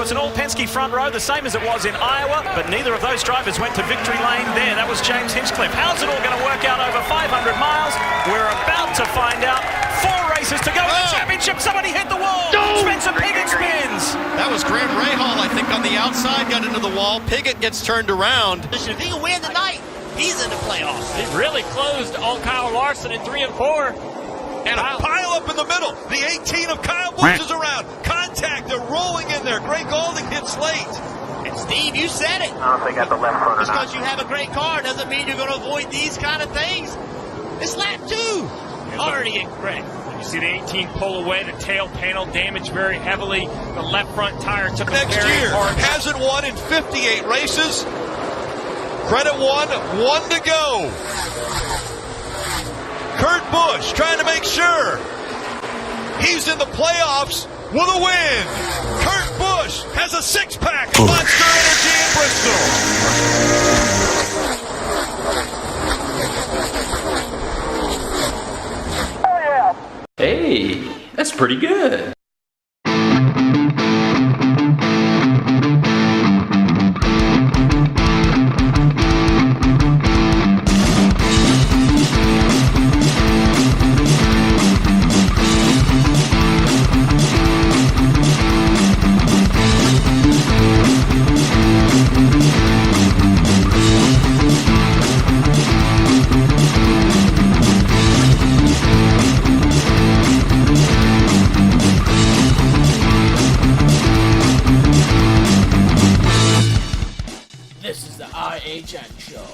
was an all-Penske front row, the same as it was in Iowa, but neither of those drivers went to victory lane there. That was James Hinchcliffe. How's it all going to work out over 500 miles? We're about to find out. 4 races to go in the championship. Somebody hit the wall. Spencer Pigot spins. That was Grant Rahal, I think, on the outside, got into the wall. Pigot gets turned around. If he can win tonight, he's in the playoffs. He really closed on Kyle Larson in 3 and 4. And a pile up in the middle. The 18 of Kyle Busch is around. Contact, they're rolling in there. Greg Gaulding hits late. And Steve, you said it. I don't know if they got the left front or Just not. because you have a great car doesn't mean you're going to avoid these kind of things. It's lap 2. Already in Greg. You see the 18 pull away, the tail panel damaged very heavily. The left front tire took a Next very year, hard. hasn't won in 58 races. Credit one to go. Kurt Busch trying to make sure he's in the playoffs with a win. Kurt Busch has a 6-pack of Monster Energy in Bristol. Hey, that's pretty good. This is the IHN show.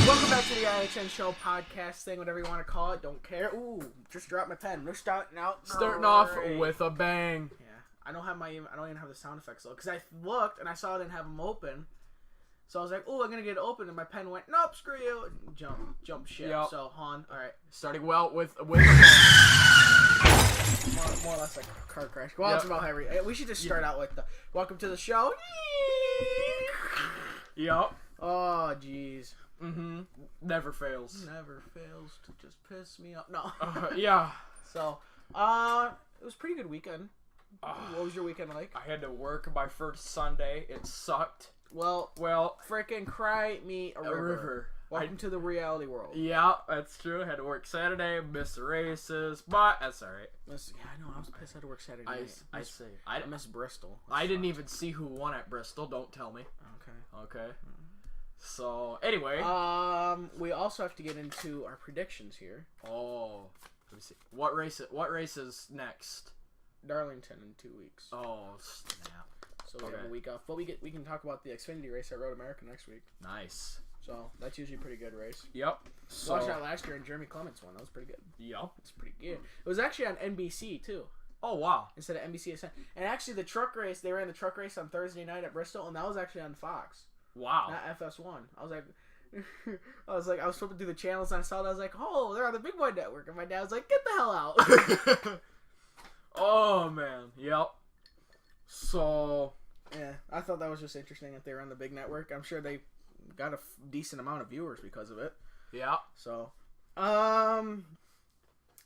Welcome back to the IHN show podcast thing, whatever you want to call it. Don't care. Ooh, just dropped my pen. We're starting off with a bang. Yeah, I don't even have the sound effects though, because I looked and I saw I didn't have them open. So I was like, "Oh, I'm gonna get it open," and my pen went, "Nope, screw you!" And jump ship. Yep. So Han, all right, starting well with a bang. More or less like a car crash. Well, it's about heavy. We should just start out with the welcome to the show. Yup. Oh, jeez. Mm-hmm. Never fails. Never fails to just piss me off. No. Yeah. So, it was a pretty good weekend. What was your weekend like? I had to work my first Sunday. It sucked. Well, frickin' cry me a river. Welcome to the reality world. Yeah, that's true. I had to work Saturday, missed the races, but that's alright. Yeah, I know. I was pissed I had to work Saturday night. I see. I missed Bristol. I didn't even see who won at Bristol. Don't tell me. Okay. So, anyway. We also have to get into our predictions here. Oh. Let me see. What race is next? Darlington in 2 weeks. Oh, snap. So we have a week off. But we can talk about the Xfinity race at Road America next week. Nice. So that's usually a pretty good race. Yep. Watched that last year and Jeremy Clements won. That was pretty good. Yep. It's pretty good. It was actually on NBC too. Oh wow. Instead of NBCSN. And actually the truck race, they ran the truck race on Thursday night at Bristol, and that was actually on Fox. Wow. Not FS1. I was like, I was flipping through the channels and I saw that. I was like, oh, they're on the Big Boy Network. And my dad was like, get the hell out. Oh man. Yep. So. Yeah, I thought that was just interesting that they were on the big network. I'm sure they got a decent amount of viewers because of it. Yeah. So,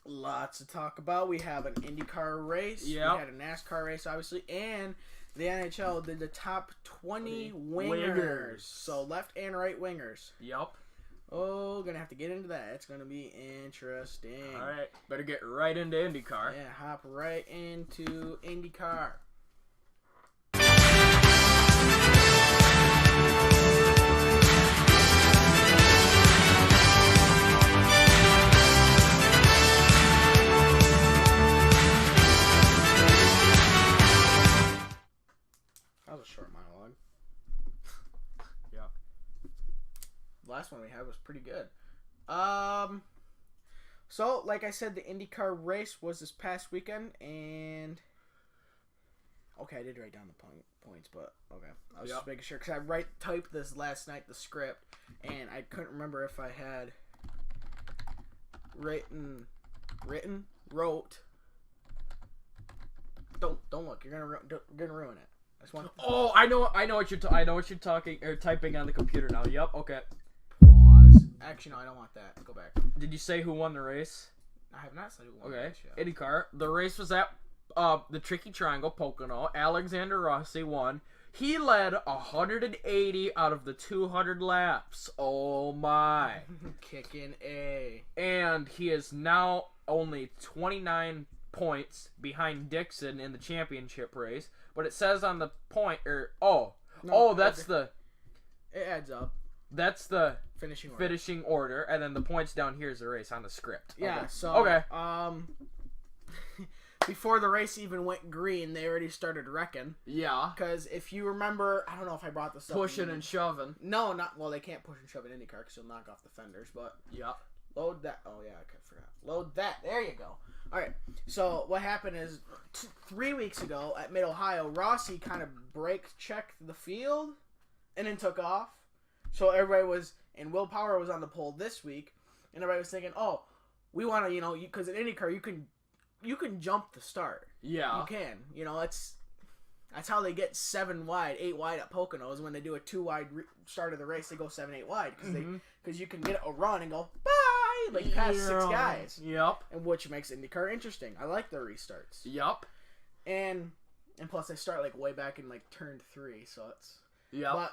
lots to talk about. We have an IndyCar race. Yeah. We had a NASCAR race, obviously, and the NHL did the top 20 wingers. So left and right wingers. Yep. Oh, gonna have to get into that. It's gonna be interesting. All right, better get right into IndyCar. Yeah, hop right into IndyCar. That was a short monologue. Yeah. Last one we had was pretty good. So, like I said, the IndyCar race was this past weekend, and okay, I did write down the points, but okay, I was just making sure because I typed this last night, the script, and I couldn't remember if I had wrote. Don't look. You're gonna ruin it. I know what you're typing on the computer now. Yep. Okay. Pause. Actually, no, I don't want that. Go back. Did you say who won the race? I have not said who won the Okay. race yet. IndyCar. The race was at the Tricky Triangle, Pocono. Alexander Rossi won. He led 180 out of the 200 laps. Oh my. Kicking A. And he is now only 29 points behind Dixon in the championship race. But it says on the point, that's the... It adds up. That's the finishing order. And then the points down here is the race on the script. Yeah, okay. so... Okay. Before the race even went green, they already started wrecking. Yeah. Because if you remember, I don't know if I brought this up. Pushing and shoving. No, not... Well, they can't push and shove in IndyCar because you'll knock off the fenders, but... Yeah. Load that... Oh, yeah, I forgot. Load that. There you go. Alright, so what happened is 3 weeks ago at Mid-Ohio, Rossi kind of brake-checked the field and then took off. So everybody was... And Will Power was on the pole this week, and everybody was thinking, oh, we want to, because in IndyCar, you can jump the start. Yeah. You can. That's how they get 7 wide, 8 wide at Poconos. When they do a 2 wide start of the race, they go 7, 8 wide because you can get a run and go bye like past 6 guys. Yep. And which makes IndyCar interesting. I like the restarts. Yep. And plus they start like way back in like turn 3, so it's. Yep. But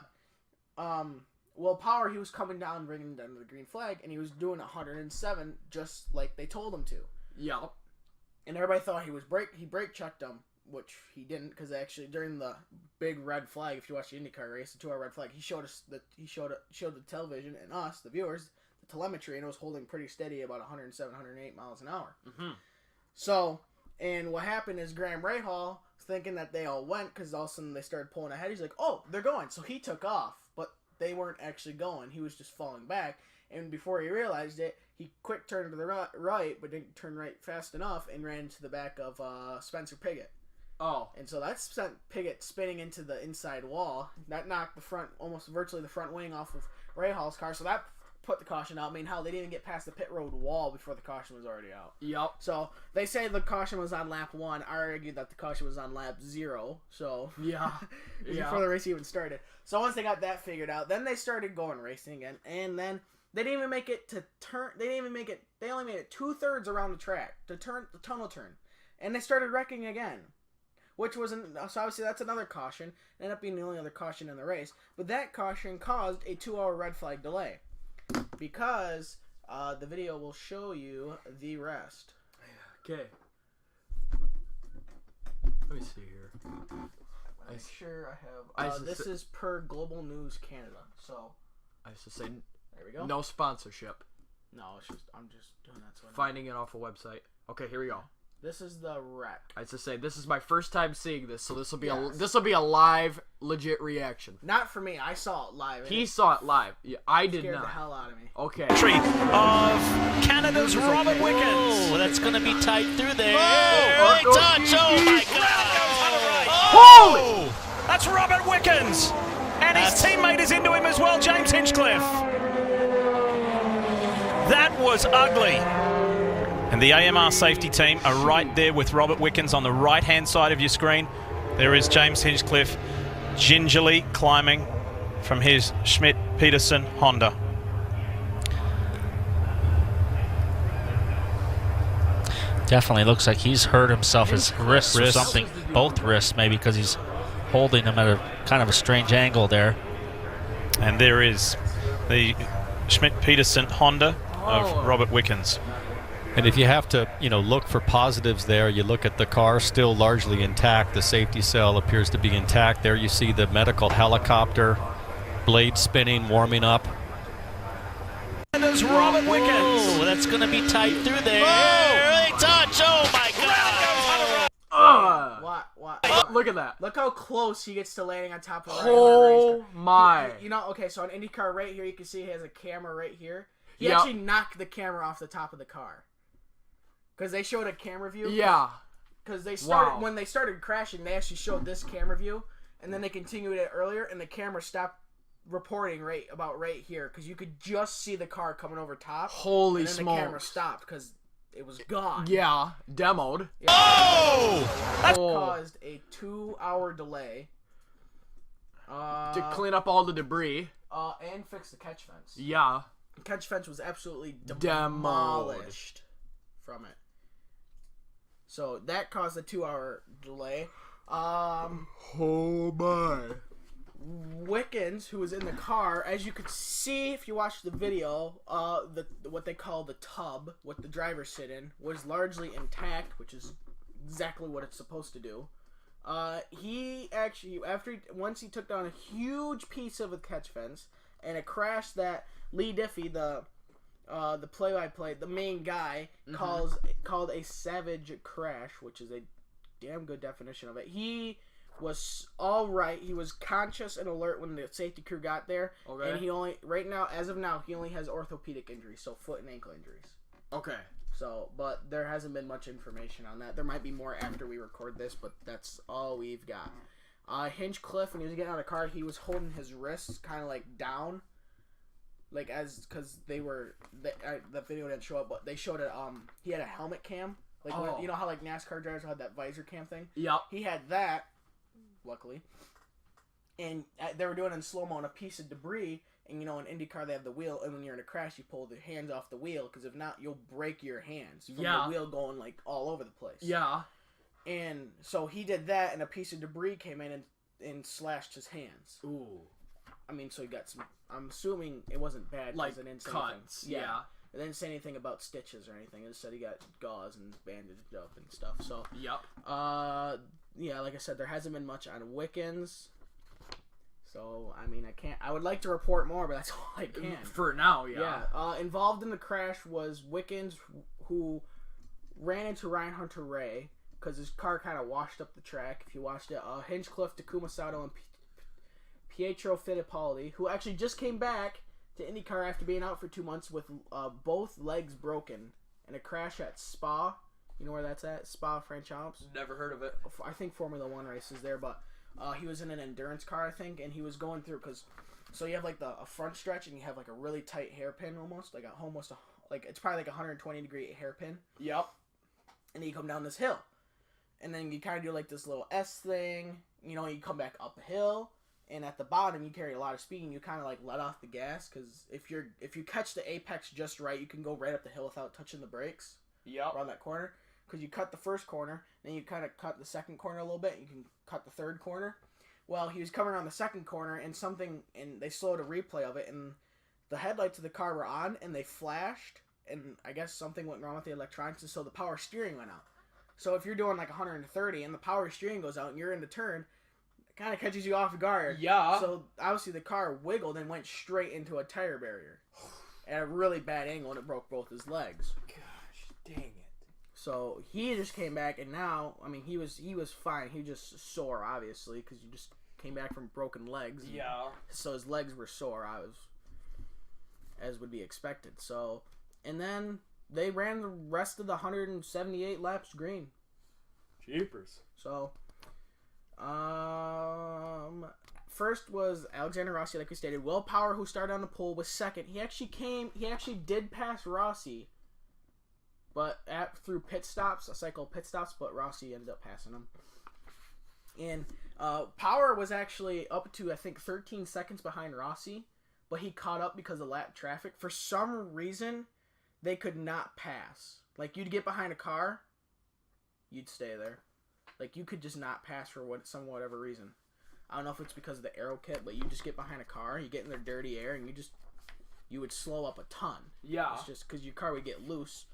Will Power, he was coming down, bringing down the green flag, and he was doing 107 just like they told him to. Yep. And everybody thought he brake checked them, which he didn't, because actually during the big red flag, if you watch the IndyCar race, the 2-hour red flag, he showed us showed the television and us, the viewers, the telemetry, and it was holding pretty steady about 107, 108 miles an hour. Mm-hmm. So, and what happened is Graham Rahal, thinking that they all went, because all of a sudden they started pulling ahead, he's like, oh, they're going. So he took off, but they weren't actually going. He was just falling back. And before he realized it, he quick turned to the right, but didn't turn right fast enough, and ran into the back of Spencer Pigot. Oh. And so that sent Pigot spinning into the inside wall. That knocked almost virtually the front wing off of Rahal's car. So that put the caution out. I mean, hell, they didn't even get past the pit road wall before the caution was already out. Yep. So they say the caution was on lap 1. I argued that the caution was on lap 0. So yeah. Before the race even started. So once they got that figured out, then they started going racing again, and then they didn't even make it to turn. They only made it 2/3 around the track to turn the tunnel turn, and they started wrecking again. Which wasn't, so obviously that's another caution. It ended up being the only other caution in the race. But that caution caused a 2-hour red flag delay. Because the video will show you the rest. Okay. Let me see here. I'm sure I have. This is per Global News Canada. So. I used to say, there we go. No sponsorship. No, I'm just doing that. So finding it off a website. Okay, here we go. This is the wreck. I used to say this is my first time seeing this, so this will be a live, legit reaction. Not for me. I saw it live. He saw it live. Yeah, I did scared not. The hell out of me. Okay. Of Canada's Robert Wickens. Oh, that's going to be tight through there. Oh, Early touch. Oh, my God. Holy! That's Robert Wickens. And his teammate is into him as well, James Hinchcliffe. That was ugly. And the AMR safety team are right there with Robert Wickens on the right-hand side of your screen. There is James Hinchcliffe gingerly climbing from his Schmidt-Peterson Honda. Definitely looks like he's hurt himself, his wrists or something. Both wrists, maybe, because he's holding them at a kind of a strange angle there. And there is the Schmidt-Peterson Honda of Robert Wickens. And if you have to, look for positives there, you look at the car still largely intact. The safety cell appears to be intact. There you see the medical helicopter, blade spinning, warming up. And there's Robert Wickens. Oh, that's going to be tight through there. Early touch. Oh, my God. What? Look at that. Look how close he gets to landing on top of the Oh, my. Okay, so on IndyCar right here, you can see he has a camera right here. He actually knocked the camera off the top of the car. Because they showed a camera view. Yeah. Because they started when they started crashing, they actually showed this camera view, and then they continued it earlier, and the camera stopped reporting right here, because you could just see the car coming over top. Holy smokes! And then the camera stopped because it was gone. Yeah, demoed. Yeah. Oh! That caused a 2-hour delay. To clean up all the debris. And fix the catch fence. Yeah. Catch fence was absolutely demolished from it. So that caused a 2-hour delay. Oh my. Wickens, who was in the car, as you could see if you watched the video, what they call the tub, what the driver sit in, was largely intact, which is exactly what it's supposed to do. He actually, once he took down a huge piece of a catch fence, and a crash that Lee Diffie, the play-by-play, the main guy, called a savage crash, which is a damn good definition of it. He was all right. He was conscious and alert when the safety crew got there. Okay. And he only, right now, as of now, he only has orthopedic injuries, so foot and ankle injuries. Okay. So, but there hasn't been much information on that. There might be more after we record this, but that's all we've got. Hinchcliffe, when he was getting out of the car, he was holding his wrists kind of like down, like because they were the video didn't show up, but they showed it. He had a helmet cam, like when, you know how like NASCAR drivers had that visor cam thing. Yep. He had that. Luckily, and they were doing it in slow-mo on a piece of debris, and you know in IndyCar they have the wheel, and when you're in a crash you pull the hands off the wheel, because if not you'll break your hands from the wheel going like all over the place. Yeah. And so he did that, and a piece of debris came in and slashed his hands. Ooh. I mean, so he got some, I'm assuming it wasn't bad, like it didn't say cuts. Anything. Yeah. It didn't say anything about stitches or anything. It just said he got gauze and bandaged up and stuff. So yep. Yeah, like I said, there hasn't been much on Wickens. So, I mean, I would like to report more, but that's all I can. For now, yeah. Yeah. Involved in the crash was Wickens, who ran into Ryan Hunter-Reay, because his car kind of washed up the track, if you watched it. Hinchcliffe, Takuma Sato, and Pietro Fittipaldi, who actually just came back to IndyCar after being out for 2 months with both legs broken in a crash at Spa. You know where that's at? Spa-Francorchamps. Never heard of it. I think Formula 1 races there, but he was in an endurance car, I think, and he was going through, so you have like a front stretch, and you have like a really tight hairpin almost, like it's probably like a 120-degree hairpin. Yep. And then you come down this hill. And then you kind of do like this little S thing, you know, you come back up a hill, and at the bottom you carry a lot of speed, and you kind of like let off the gas, because if you catch the apex just right, you can go right up the hill without touching the brakes. Yep. Around that corner. Because you cut the first corner, then you kind of cut the second corner a little bit, you can cut the third corner. Well, he was coming around the second corner, and they slowed a replay of it, and the headlights of the car were on, and they flashed, and I guess something went wrong with the electronics, and so the power steering went out. So if you're doing like 130, and the power steering goes out, and you're in the turn, it kind of catches you off guard. Yeah. So obviously the car wiggled and went straight into a tire barrier. At a really bad angle, and it broke both his legs. Gosh, dang it. So he just came back, and now, I mean, he was fine. He was just sore, obviously, because you just came back from broken legs. Yeah. So his legs were sore, as would be expected. So, and then they ran the rest of the 178 laps green. Jeepers. So, first was Alexander Rossi, like we stated. Will Power, who started on the pole, was second. He actually did pass Rossi, but through pit stops, a cycle of pit stops, but Rossi ended up passing him. And Power was actually up to, I think, 13 seconds behind Rossi, but he caught up because of lap traffic. For some reason, they could not pass. Like, you'd get behind a car, you'd stay there. Like, you could just not pass for whatever reason. I don't know if it's because of the aero kit, but you just get behind a car, you get in their dirty air, and you would slow up a ton. Yeah. It's just because your car would get loose.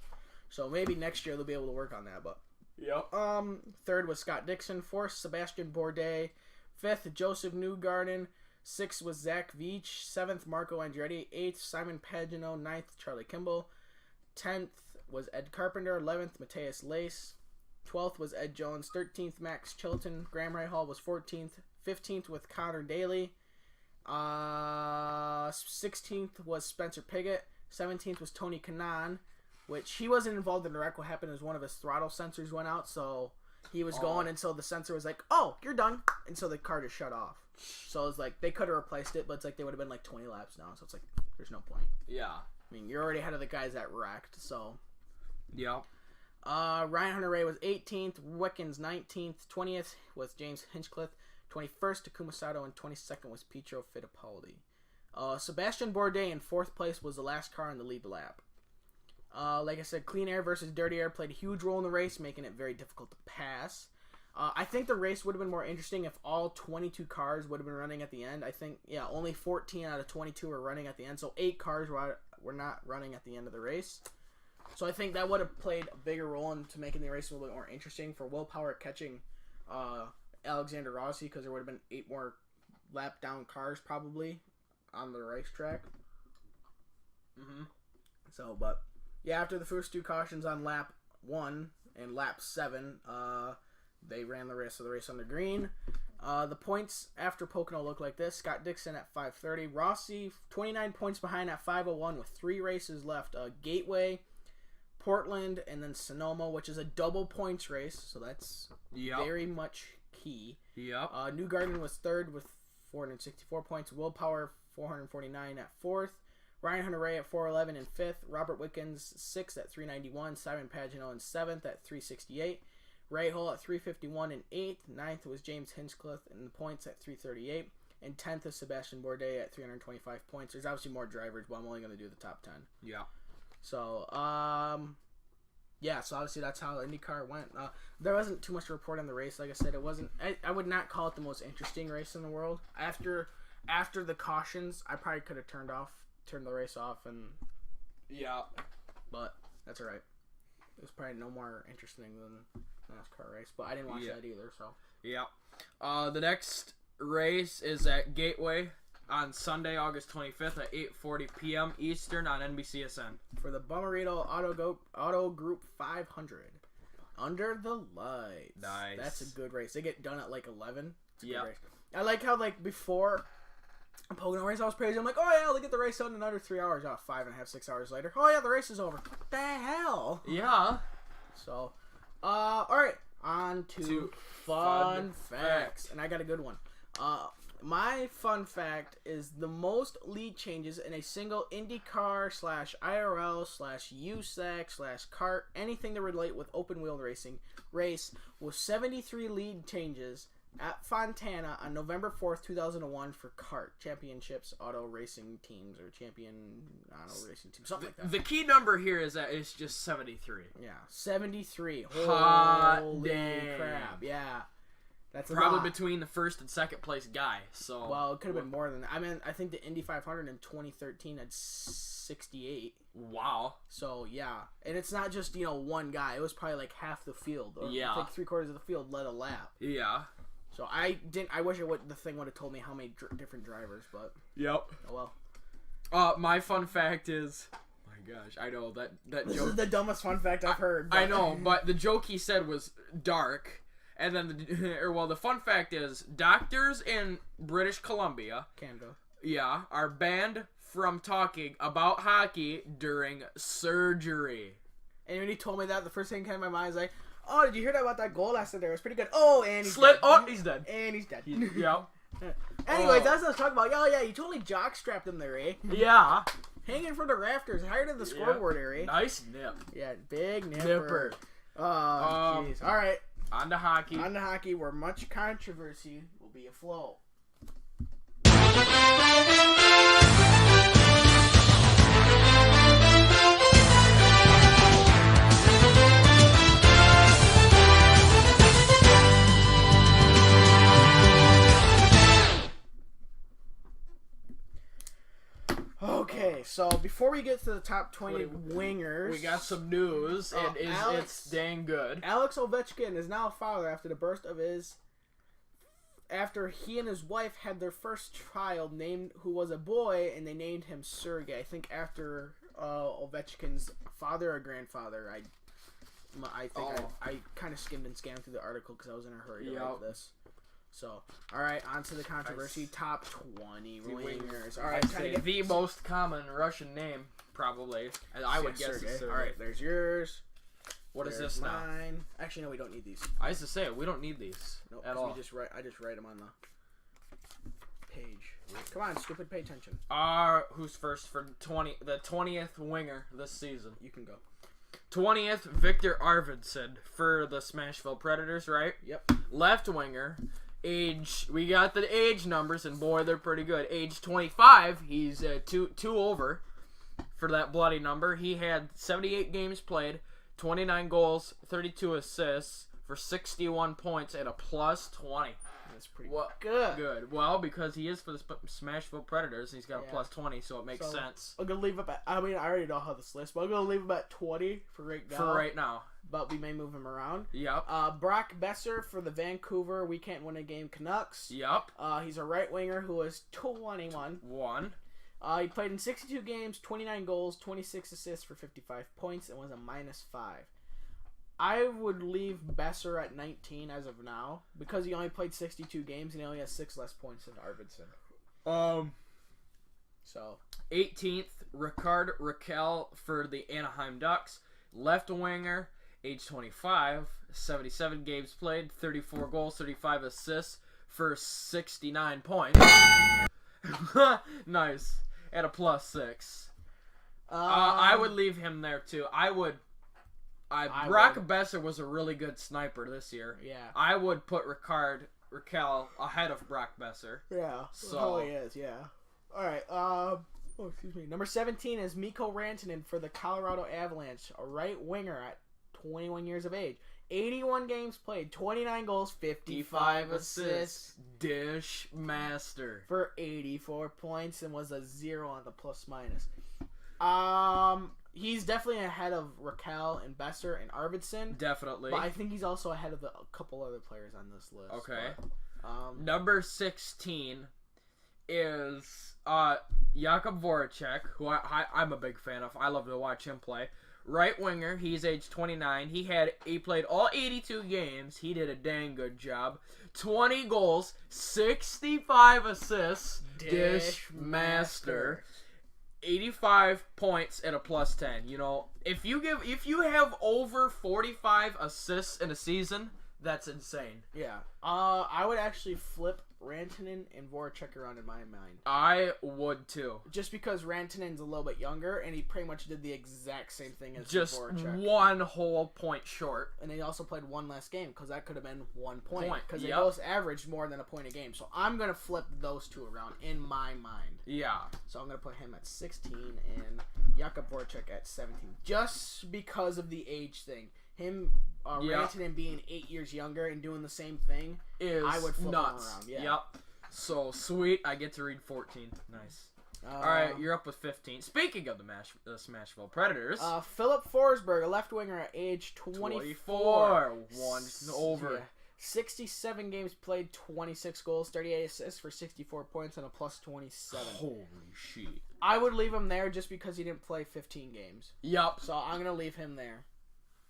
So maybe next year they'll be able to work on that. But yep. Third was Scott Dixon. Fourth, Sebastian Bourdais. Fifth, Joseph Newgarden. Sixth was Zach Veach. Seventh, Marco Andretti. Eighth, Simon Pagenaud. Ninth, Charlie Kimball. 10th was Ed Carpenter. 11th, Matthias Lace. 12th was Ed Jones. 13th, Max Chilton. Graham Rahal was 14th. 15th with Connor Daly. 16th was Spencer Piggott. 17th was Tony Kanaan, which he wasn't involved in the wreck. What happened is one of his throttle sensors went out, so he was going, and so the sensor was like, oh, you're done, and so the car just shut off. So it was like, they could have replaced it, but it's like they would have been like 20 laps now, so it's like, there's no point. Yeah. I mean, you're already ahead of the guys that wrecked, so. Yeah. Ryan Hunter-Reay was 18th, Wickens 19th, 20th was James Hinchcliffe, 21st Takuma Sato, and 22nd was Pietro Fittipaldi. Sebastian Bourdais in 4th place was the last car on the lead lap. Like I said, clean air versus dirty air played a huge role in the race, making it very difficult to pass. I think the race would have been more interesting if all 22 cars would have been running at the end. I think, only 14 out of 22 were running at the end, so 8 cars were not running at the end of the race. So I think that would have played a bigger role into making the race a little bit more interesting for Will Power catching Alexander Rossi, because there would have been 8 more lap down cars probably on the racetrack. So, but yeah, after the first 2 cautions on lap 1 and lap 7, they ran the rest of the race under green. The points after Pocono look like this. Scott Dixon at 530. Rossi, 29 points behind at 501 with 3 races left. Gateway, Portland, and then Sonoma, which is a double points race. So that's very much key. Newgarden was 3rd with 464 points. Willpower, 449 at 4th. Ryan Hunter-Reay at 411 in 5th. Robert Wickens, 6th at 391. Simon Pagenaud in 7th at 368. Ray Hull at 351 in 8th. 9th was James Hinchcliffe in the points at 338. And 10th is Sebastian Bourdais at 325 points. There's obviously more drivers, but I'm only going to do the top 10. So, so obviously that's how IndyCar went. There wasn't too much to report on the race. Like I said, it wasn't. I would not call it the most interesting race in the world. After the cautions, I probably could have turned the race off, and but that's all right. It was probably no more interesting than NASCAR race, but I didn't watch that either. So the next race is at Gateway on Sunday, August 25th at 8:40 p.m. Eastern on NBCSN for the Bommarito Auto Group 500 under the lights. Nice. That's a good race. They get done at like 11. It's a good race. I like how before a Pocono race I was crazy. I'm like, oh yeah, they get the race done in under 3 hours. 5.5, 6 hours later. Oh yeah, the race is over. What the hell? So, all right, on to fun facts, and I got a good one. My fun fact is the most lead changes in a single IndyCar /IRL/USAC/kart, anything to relate with open wheel racing race, was 73 lead changes at Fontana on November 4th, 2001 for kart championships, auto racing teams, or champion auto racing teams, something like that. The key number here is that it's just 73. 73. Hot Holy dang. crap, That's probably between the first and second place guy. So well, it could have been more than that. I mean, I think the Indy 500 in 2013 had 68. Wow. So and it's not just one guy. It was probably like half the field. Or I think 3/4 of the field led a lap. So I wish the thing would have told me how many different drivers, but oh well. My fun fact is, oh my gosh, I know that this joke is the dumbest fun fact I've heard. I know, but the joke he said was dark. And then, the fun fact is, doctors in British Columbia, Canada, are banned from talking about hockey during surgery. And when he told me that, the first thing that came to my mind is like, oh, did you hear about that goal last night? It was pretty good. Oh, and he's dead. Oh, he's dead. And he's dead. Anyways, that's what I was talking about. Yeah, you totally jock-strapped him there, eh? Yeah. Hanging from the rafters, higher than the scoreboard area. Nice nip. Yeah, big nipper. Oh, jeez. All right. On to hockey. On to hockey, where much controversy will be afloat. Okay, so before we get to the top 20 wingers, we got some news, and it's dang good. Alex Ovechkin is now a father after the birth of after he and his wife had their first child, who was a boy, and they named him Sergey. I think after Ovechkin's father or grandfather. I kind of skimmed and scanned through the article because I was in a hurry to write this. So, all right, on to the controversy. Top 20 wingers. All right, the most common Russian name, probably. And I would guess it's Sergey. All right, there's yours. What is this now? Mine. Actually, no, we don't need these. I used to say we don't need these at all. I just write them on the page. Come on, stupid, pay attention. Who's first for the 20th winger this season? You can go. 20th, Victor Arvidsson for the Smashville Predators, right? Yep. Left winger We got the age numbers, and boy, they're pretty good. Age 25, he's two over for that bloody number. He had 78 games played, 29 goals, 32 assists for 61 points and a plus 20. That's pretty good. Good. Well, because he is for the Smashville Predators, he's got a plus 20, so it makes sense. I'm going to leave him at, I mean, I already know how this list, but I'm going to leave him at 20 for right now. But we may move him around. Yep. Brock Besser for the Vancouver We Can't Win a Game Canucks. Yep. He's a right winger who is 21. He played in 62 games, 29 goals, 26 assists for 55 points, and was a -5. I would leave Besser at 19 as of now because he only played 62 games and he only has 6 less points than Arvidsson. So 18th, Rickard Rakell for the Anaheim Ducks, left winger, age 25, 77 games played, 34 goals, 35 assists for 69 points. Nice. At a plus 6. I would leave him there too. Brock Besser was a really good sniper this year. Yeah. I would put Rickard Rakell ahead of Brock Besser. Yeah. So he is, yeah. Alright, excuse me. Number 17 is Mikko Rantanen for the Colorado Avalanche, a right winger at 21 years of age. 81 games played, 29 goals, 55 assists. Dish master. For 84 points and was a 0 on the plus-minus. He's definitely ahead of Rakell and Besser and Arvidsson. Definitely. But I think he's also ahead of a couple other players on this list. Okay. But, number 16 is Jakub Voracek, who I'm a big fan of. I love to watch him play. Right winger, he's age 29. He played all 82 games. He did a dang good job. 20 goals, 65 assists. Dish master. 85 points at a plus 10. You know, if you have over 45 assists in a season, that's insane. Yeah. I would actually flip Rantanen and Voracek around in my mind. I would too. Just because Rantanen's a little bit younger and he pretty much did the exact same thing as just Voracek. One whole point short. And he also played one less game because that could have been 1 point. Because they both averaged more than a point a game. So I'm going to flip those two around in my mind. Yeah. So I'm going to put him at 16 and Jakub Voracek at 17. Just because of the age thing. Rantanen being 8 years younger and doing the same thing I would flip nuts. him around. Yeah. Yep. So sweet. I get to read 14. Nice. All right, you're up with 15. Speaking of the Smashville Predators, Philip Forsberg, a left winger at age 24. 1 over. Yeah. 67 games played, 26 goals, 38 assists for 64 points and a plus 27. Holy shit. I would leave him there just because he didn't play 15 games. Yep. So I'm going to leave him there.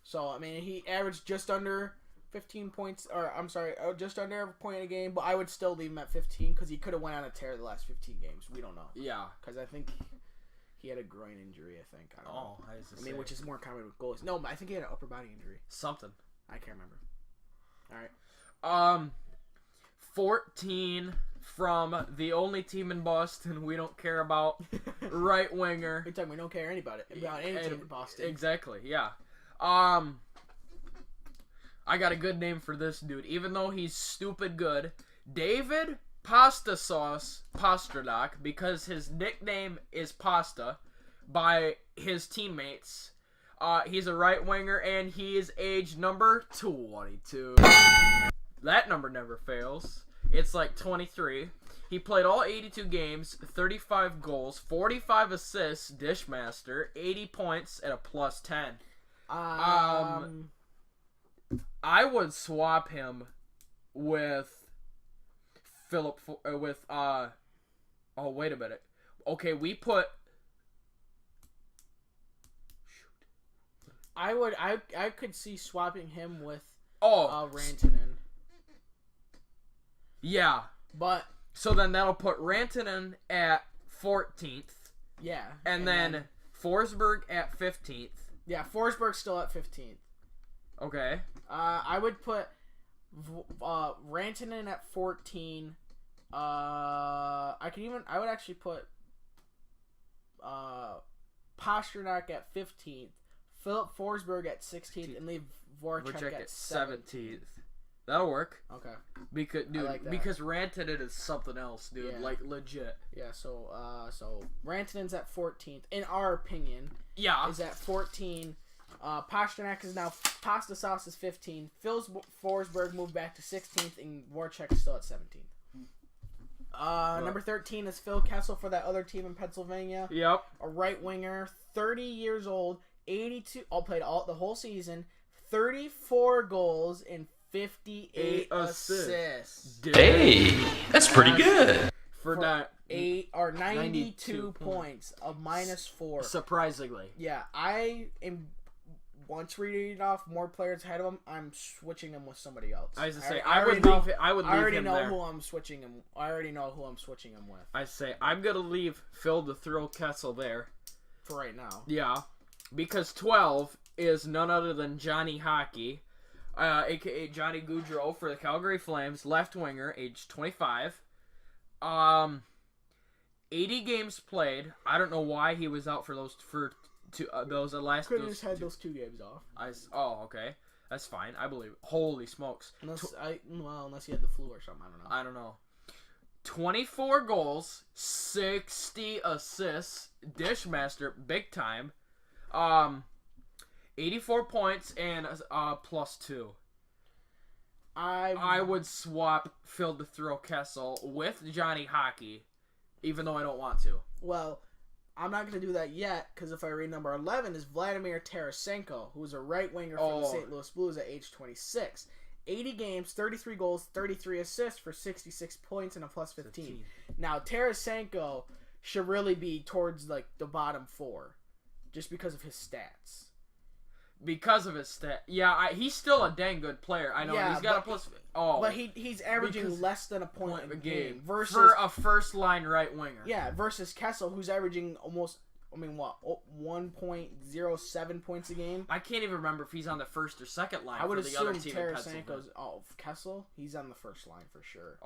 So, I mean, he averaged just under 15 points, or I'm sorry, just under a point a game, but I would still leave him at 15 because he could have went on a tear the last 15 games. We don't know. Yeah. Because I think he had a groin injury, I think. I don't know. I mean, which is more common with goalies. No, but I think he had an upper body injury. Something. I can't remember. All right. 14 from the only team in Boston we don't care about, right winger. Every time we don't care about any team in Boston. Exactly, yeah. I got a good name for this dude, even though he's stupid good. David Pasta Sauce Pasternak, because his nickname is Pasta by his teammates. He's a right winger, and he is age number 22. That number never fails. It's like 23. He played all 82 games, 35 goals, 45 assists, Dishmaster, 80 points at a plus 10. I would swap him with Philip oh wait a minute. Okay, we put I could see swapping him with Rantanen. Yeah. But so then that'll put Rantanen at 14th. Yeah. And then Forsberg at 15th. Yeah, Forsberg's still at 15th. Okay. I would put Rantanen at 14. I would actually put Pasternak at 15th, Philip Forsberg at 16th, and leave Voracek at 17th. That'll work. Okay. Because, dude, like that. because Rantanen is something else, dude. Yeah. Like, legit. Yeah, so Rantanen's at 14th, in our opinion. Yeah. Is at 14. Pasternak is now, Pasta Sauce is 15. Phil Forsberg moved back to 16th, and Voracek is still at 17th. Number 13 is Phil Kessel for that other team in Pennsylvania. Yep. A right winger, 30 years old, 82. Played the whole season, 34 goals and 58 assists. Dude. Hey, that's pretty good. For that 92 points of -4. Surprisingly. Yeah, I am. Once we read off more players ahead of him, I'm switching him with somebody else. I was to say, I would leave him there. I already know who I'm switching him with. I say I'm gonna leave Phil to throw Kessel there for right now. Yeah, because 12 is none other than Johnny Hockey, aka Johnny Gaudreau for the Calgary Flames, left winger, age 25. 80 games played. I don't know why he was out for those last. Could have just had those 2 games off. Okay, that's fine. I believe. Holy smokes! Unless he had the flu or something. I don't know. 24 goals, 60 assists, dishmaster, big time. 84 points and +2. I would swap Phil to throw Kessel with Johnny Hockey, even though I don't want to. Well, I'm not going to do that yet, because if I read number 11 is Vladimir Tarasenko, who is a right winger for the St. Louis Blues at age 26. 80 games, 33 goals, 33 assists for 66 points and a +15. Now, Tarasenko should really be towards like the bottom 4, just because of his stats. Yeah, he's still a dang good player. I know. Yeah, he's got but he's averaging less than a point a game versus for a first line right winger. Yeah, versus Kessel, who's averaging almost 1.07 points a game. I can't even remember if he's on the first or second line. I would for the other assume team Tarasenko's. Kessel, he's on the first line for sure.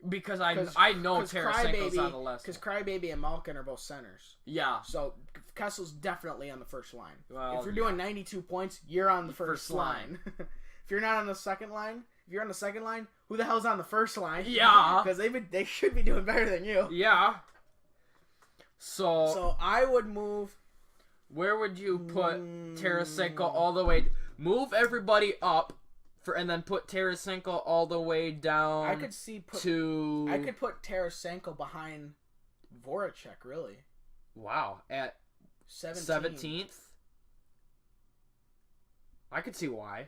Because I know Tarasenko's on the left. Because Crybaby and Malkin are both centers. Yeah. So Kessel's definitely on the first line. Well, if you're doing 92 points, you're on the first line. If you're not on the second line, if you're on the second line, who the hell's on the first line? Yeah. Because they should be doing better than you. Yeah. So I would move. Where would you put Tarasenko all the way? Move everybody up. And then put Tarasenko all the way down. I could put Tarasenko behind Voracek, really. Wow, at 17th. I could see why.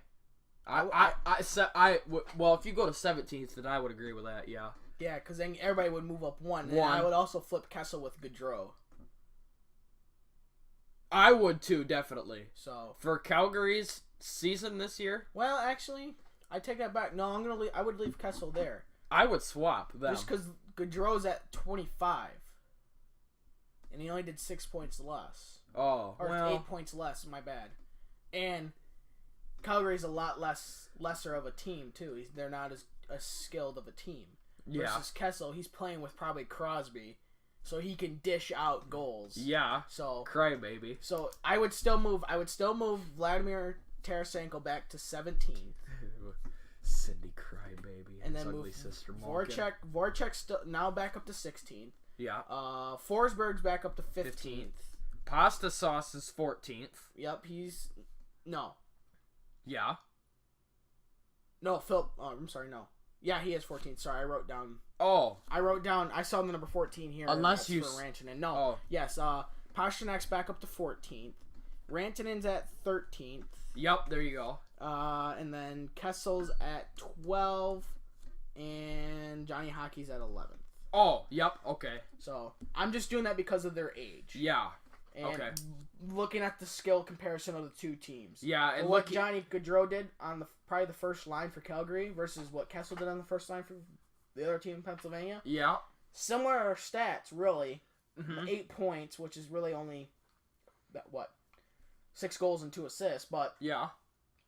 Well, if you go to 17th, then I would agree with that. Yeah. Yeah, because then everybody would move up one. And I would also flip Kessel with Gaudreau. I would too, definitely. So for Calgary's season this year? Well, actually, I take that back. No, I would leave Kessel there. I would swap them. Just because Gaudreau's at 25. And he only did 6 points less. Or 8 points less, my bad. And Calgary's a lot lesser of a team, too. They're not as skilled of a team. Yeah. Versus Kessel, he's playing with probably Crosby, so he can dish out goals. Yeah. So crybaby. So I would still move Vladimir Tarasenko back to 17. Cindy Crybaby. And then ugly move sister Voracek still now back up to 16th. Yeah. Forsberg's back up to 15th. Pasta Sauce is 14th. Yep, no. Yeah. No, Phil. Oh, I'm sorry, no. Yeah, he is 14th. Sorry, I wrote down. I saw the number 14 here. Unless you. For Rantanen. No. Yes, Pasternak's back up to 14th. Rantanen's at 13th. Yep, there you go. And then Kessel's at 12. And Johnny Hockey's at 11th. Oh, yep, okay. So, I'm just doing that because of their age. Yeah. And okay. Looking at the skill comparison of the two teams. Yeah, and what Johnny Gaudreau did on probably the first line for Calgary versus what Kessel did on the first line for the other team in Pennsylvania. Yeah. Similar stats, really. Mm-hmm. 8 points, which is really only 6 goals and 2 assists, but yeah.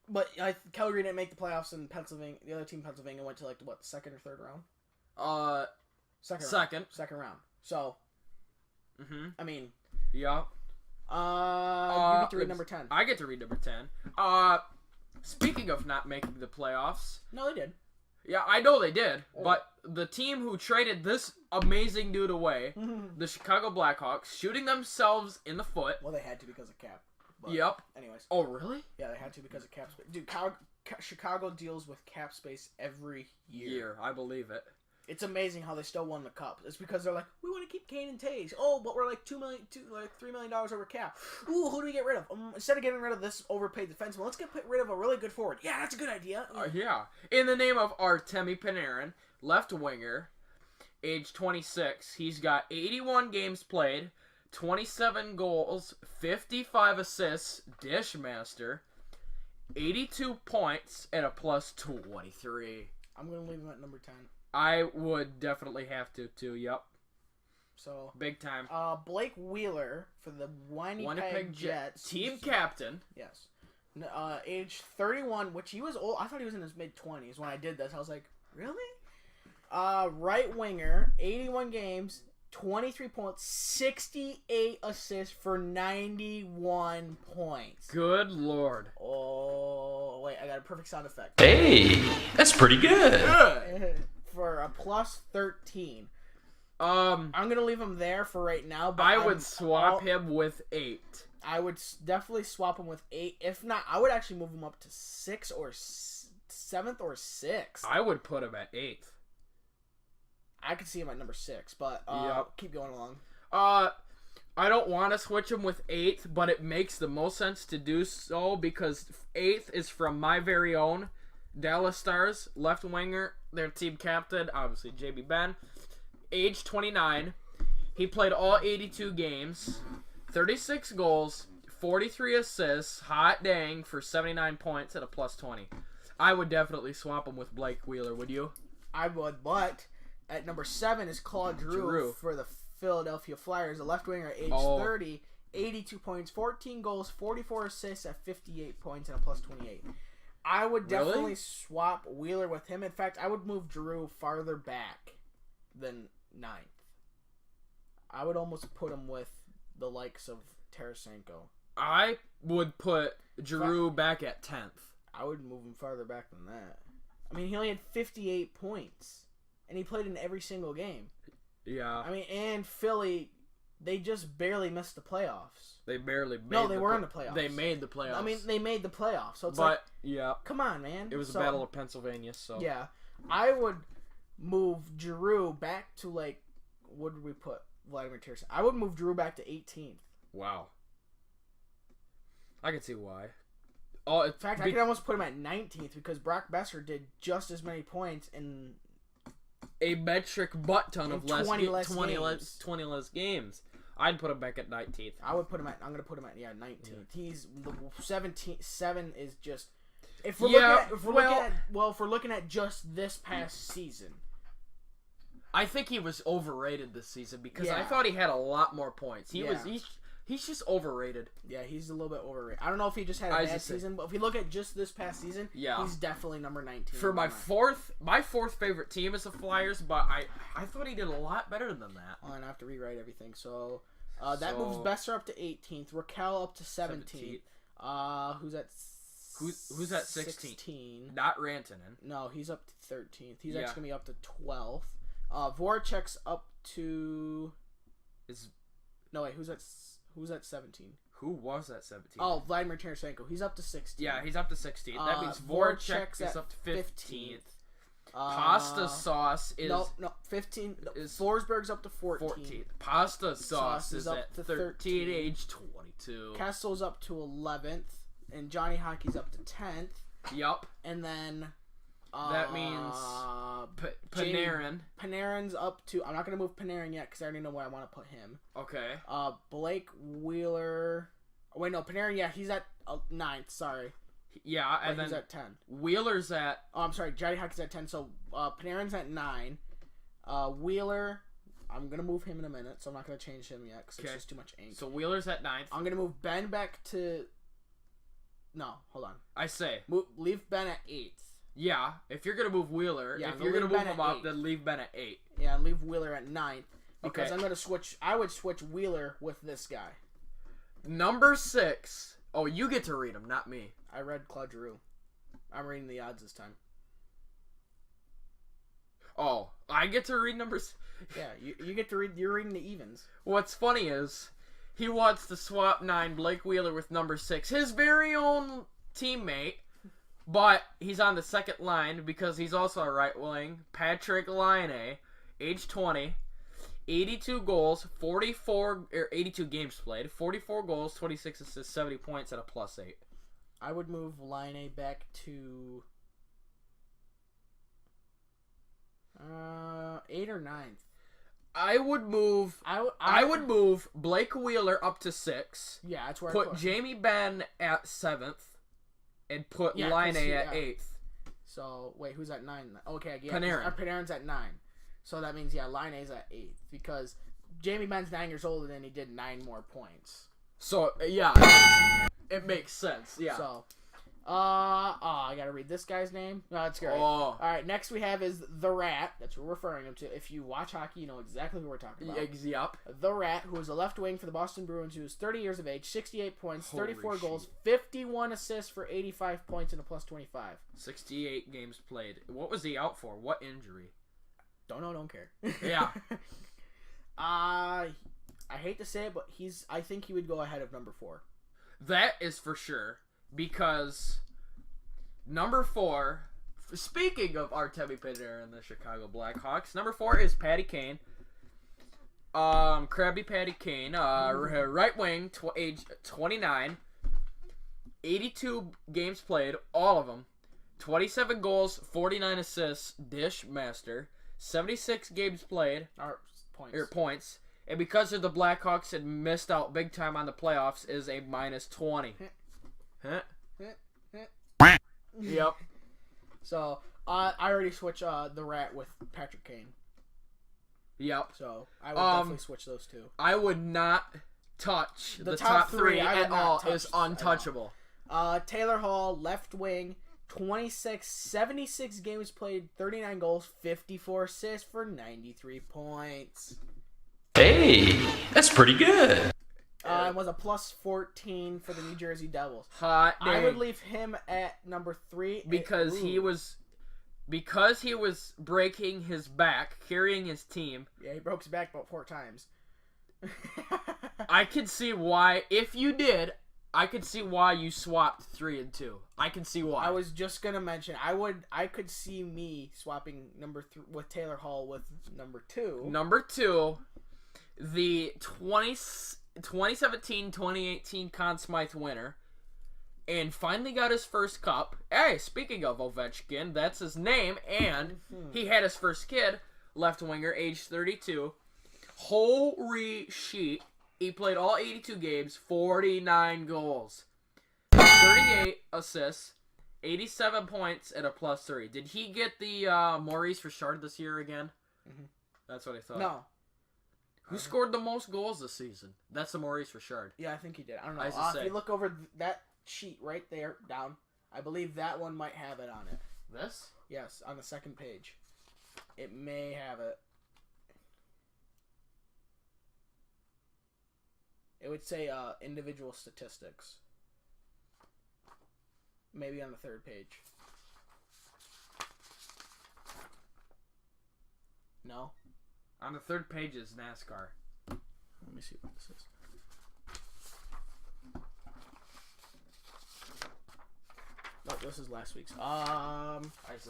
But Calgary didn't make the playoffs, and Pennsylvania, the other team, Pennsylvania, went to the second or third round. Second round. So, I mean, yeah. You get to read number 10. I get to read number 10. Speaking of not making the playoffs. No, they did. Yeah, I know they did, but the team who traded this amazing dude away, the Chicago Blackhawks, shooting themselves in the foot. Well, they had to because of cap. But Yep. Anyways. Oh, really? Yeah, they had to because of cap space. Dude, Chicago deals with cap space every year. I believe it. It's amazing how they still won the cup. It's because they're like, we want to keep Kane and Taves. Oh, but we're like $3 million over cap. Ooh, who do we get rid of? Instead of getting rid of this overpaid defenseman, let's get rid of a really good forward. Yeah, that's a good idea. Yeah. In the name of Artemi Panarin, left winger, age 26. He's got 81 games played, 27 goals, 55 assists, dish master, 82 points, and a plus 23. I'm going to leave him at number 10. I would definitely have to, too. Yep. So big time. Blake Wheeler for the Winnipeg Jets. Team captain. Yes. Age 31, which he was old. I thought he was in his mid-20s when I did this. I was like, really? Right winger, 81 games, 23 points, 68 assists for 91 points. Good Lord. Oh, wait, I got a perfect sound effect. Hey, that's pretty good. For a plus 13. I'm gonna leave him there for right now. But I would swap him with 8. I would definitely swap him with 8. If not, I would actually move him up to 6 or 7th or 6th. I would put him at 8th. I could see him at number 6, but keep going along. I don't want to switch him with 8th, but it makes the most sense to do so because 8th is from my very own Dallas Stars, left winger, their team captain, obviously JB Ben, age 29. He played all 82 games, 36 goals, 43 assists, hot dang, for 79 points at a plus 20. I would definitely swap him with Blake Wheeler, would you? I would, but at number 7 is Claude Giroux for the Philadelphia Flyers, a left winger, age 30, 82 points, 14 goals, 44 assists at 58 points and a plus 28. I would definitely swap Wheeler with him. In fact, I would move Giroux farther back than 9th. I would almost put him with the likes of Tarasenko. I would put Giroux back at 10th. I would move him farther back than that. I mean, he only had 58 points, and he played in every single game. Yeah. I mean, and Philly, they just barely missed the playoffs. They barely made No, they were in the playoffs. They made the playoffs. I mean, they made the playoffs. So it's yeah. Come on, man. It was a battle of Pennsylvania, so. Yeah. I would move Giroux back to, like, what did we put Vladimir Tarasenko? I would move Giroux back to 18th. Wow. I can see why. In fact, I could almost put him at 19th because Brock Besser did just as many points in a metric butt ton of 20 less games. I'd put him back at 19th. I'm gonna put him at 19th. Yeah. He's 17. 7 is just if we're looking at just this past season. I think he was overrated this season because I thought he had a lot more points. He's just overrated. Yeah, he's a little bit overrated. I don't know if he just had a bad season, but if we look at just this past season, he's definitely number 19. For my fourth favorite team is the Flyers, but I thought he did a lot better than that. Oh, and I have to rewrite everything. So that moves Besser up to 18th, Raquel up to 17th. Who's at 16? Not Rantanen. No, he's up to 13th. He's actually gonna be up to 12th. Voracek's up to who's at 17? Who was at 17? Oh, Vladimir Tarasenko. He's up to 16. Yeah, he's up to 16. That means Voracek is up to 15th. Pasta Sauce is 15. Forsberg's up to 14th. Pasta Sauce is up to 13, age 22. Kessel's up to 11th, and Johnny Hockey's up to 10th. Yup. And then that means Panarin. Panarin's up to. I'm not gonna move Panarin yet because I already know where I want to put him. Okay. Blake Wheeler. Wait, no, Panarin. Yeah, he's at 9th. Sorry. Yeah, and then he's at 10. Wheeler's at. Oh, I'm sorry. Johnny Hockey's at 10. So Panarin's at 9. Wheeler. I'm gonna move him in a minute, so I'm not gonna change him yet because it's just too much ink. So Wheeler's at 9th. I'm gonna move Ben back to. No, hold on. Leave Ben at 8th. Yeah, if you're gonna move Wheeler, if you're gonna move him up, then leave Ben at 8. Yeah, and leave Wheeler at 9th because I'm gonna switch. I would switch Wheeler with this guy. Number 6. Oh, you get to read him, not me. I read Claude Giroux. I'm reading the odds this time. Oh, I get to read numbers. Yeah, you get to read. You're reading the evens. What's funny is he wants to swap 9 Blake Wheeler with number 6, his very own teammate, but he's on the second line because he's also a right wing. Patrick Laine, age 20, 82 goals, 82 games played, 44 goals, 26 assists, 70 points at a +8. I would move Laine back to 8 or 9. I would move. I would move Blake Wheeler up to 6. Yeah, that's where put Jamie Benn at 7th, and put Laine at 8th. So wait, who's at 9? Okay, yeah, Panarin. Panarin's at 9. So that means Laine's at 8th because Jamie Benn's 9 years older and he did 9 more points. So yeah, it makes sense. Yeah. So, I gotta read this guy's name. No, that's great. All right, next we have is The Rat. That's who we're referring him to. If you watch hockey, you know exactly who we're talking about. Yep. The Rat, who is a left wing for the Boston Bruins, who is 30 years of age, 68 points, 34 goals, 51 assists for 85 points and a +25. 68 games played. What was he out for? What injury? Don't know, don't care. Yeah. I hate to say it, but I think he would go ahead of number 4. That is for sure. Because number 4, speaking of Artemi Panarin and the Chicago Blackhawks, number 4 is Patty Kane. Krabby Patty Kane, right wing, age 29, 82 games played, all of them, 27 goals, 49 assists, dish master, 76 games played, points, and because of the Blackhawks had missed out big time on the playoffs, is a -20. Huh? Yep. So, I already switched The Rat with Patrick Kane. Yep. So, I would definitely switch those two. I would not touch the top 3 at all. Is untouchable. Taylor Hall, left wing, 76 games played, 39 goals, 54 assists for 93 points. Hey, that's pretty good. Was a +14 for the New Jersey Devils. Hot dang. I would leave him at number 3 because he was breaking his back, carrying his team. Yeah, he broke his back about 4 times. I could see why. If you did, I could see why you swapped 3 and 2. I can see why. I was just gonna mention I could see me swapping number 3 with Taylor Hall with number 2. Number 2, the 2017-2018 Conn Smythe winner, and finally got his first cup. Hey, speaking of Ovechkin, that's his name, and he had his first kid, left winger, age 32. Holy shit. He played all 82 games, 49 goals, 38 assists, 87 points, and a +3. Did he get the Maurice Richard this year again? Mm-hmm. That's what I thought. No. Who scored the most goals this season? That's the Maurice Richard. Yeah, I think he did. I don't know. If you look over that sheet right there, down, I believe that one might have it on it. This? Yes, on the second page. It may have it. It would say individual statistics. Maybe on the third page. No? On the third page is NASCAR. Let me see what this is. No, this is last week's.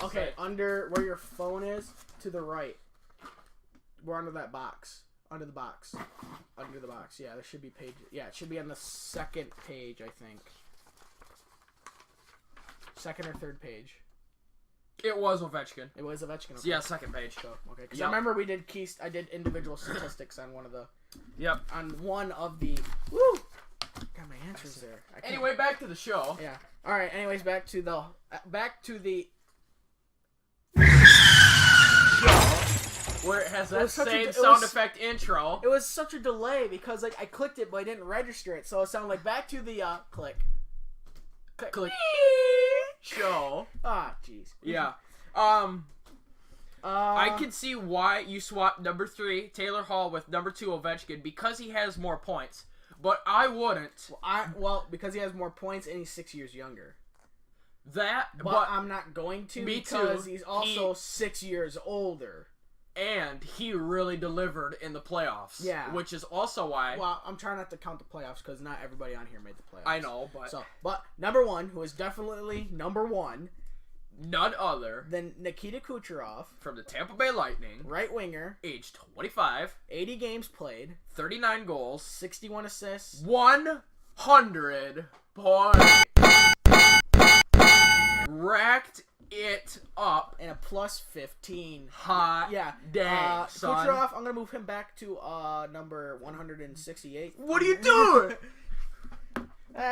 Okay, under where your phone is, to the right. We're under that box. Under the box. Under the box. Yeah, there should be page. Yeah, it should be on the second page, I think. Second or third page. It was Ovechkin. It was Ovechkin. Okay. Yeah, second page. So, okay, because I remember we did I did individual statistics on one of the. Yep. On one of the. Woo! Got my answers there. Anyway, back to the show. Yeah. All right. Anyways, back to the. Where it has that same sound effect intro. It was such a delay because I clicked it but I didn't register it, so it sounded like back to the click. Click. Show. Ah, jeez. Yeah. I can see why you swapped number 3 Taylor Hall with number 2 Ovechkin because he has more points, but I wouldn't. Well, because he has more points and he's 6 years younger. But I'm not going to me because too. he's also 6 years older. And he really delivered in the playoffs. Yeah. Which is also why... Well, I'm trying not to count the playoffs because not everybody on here made the playoffs. I know, but... But number one, who is definitely number one... None other than Nikita Kucherov. From the Tampa Bay Lightning. Right winger. Age 25. 80 games played. 39 goals. 61 assists. 100 points. Racked it up. And a plus 15. Hot dang, son. Kucherov, I'm going to move him back to number 168. What are you doing?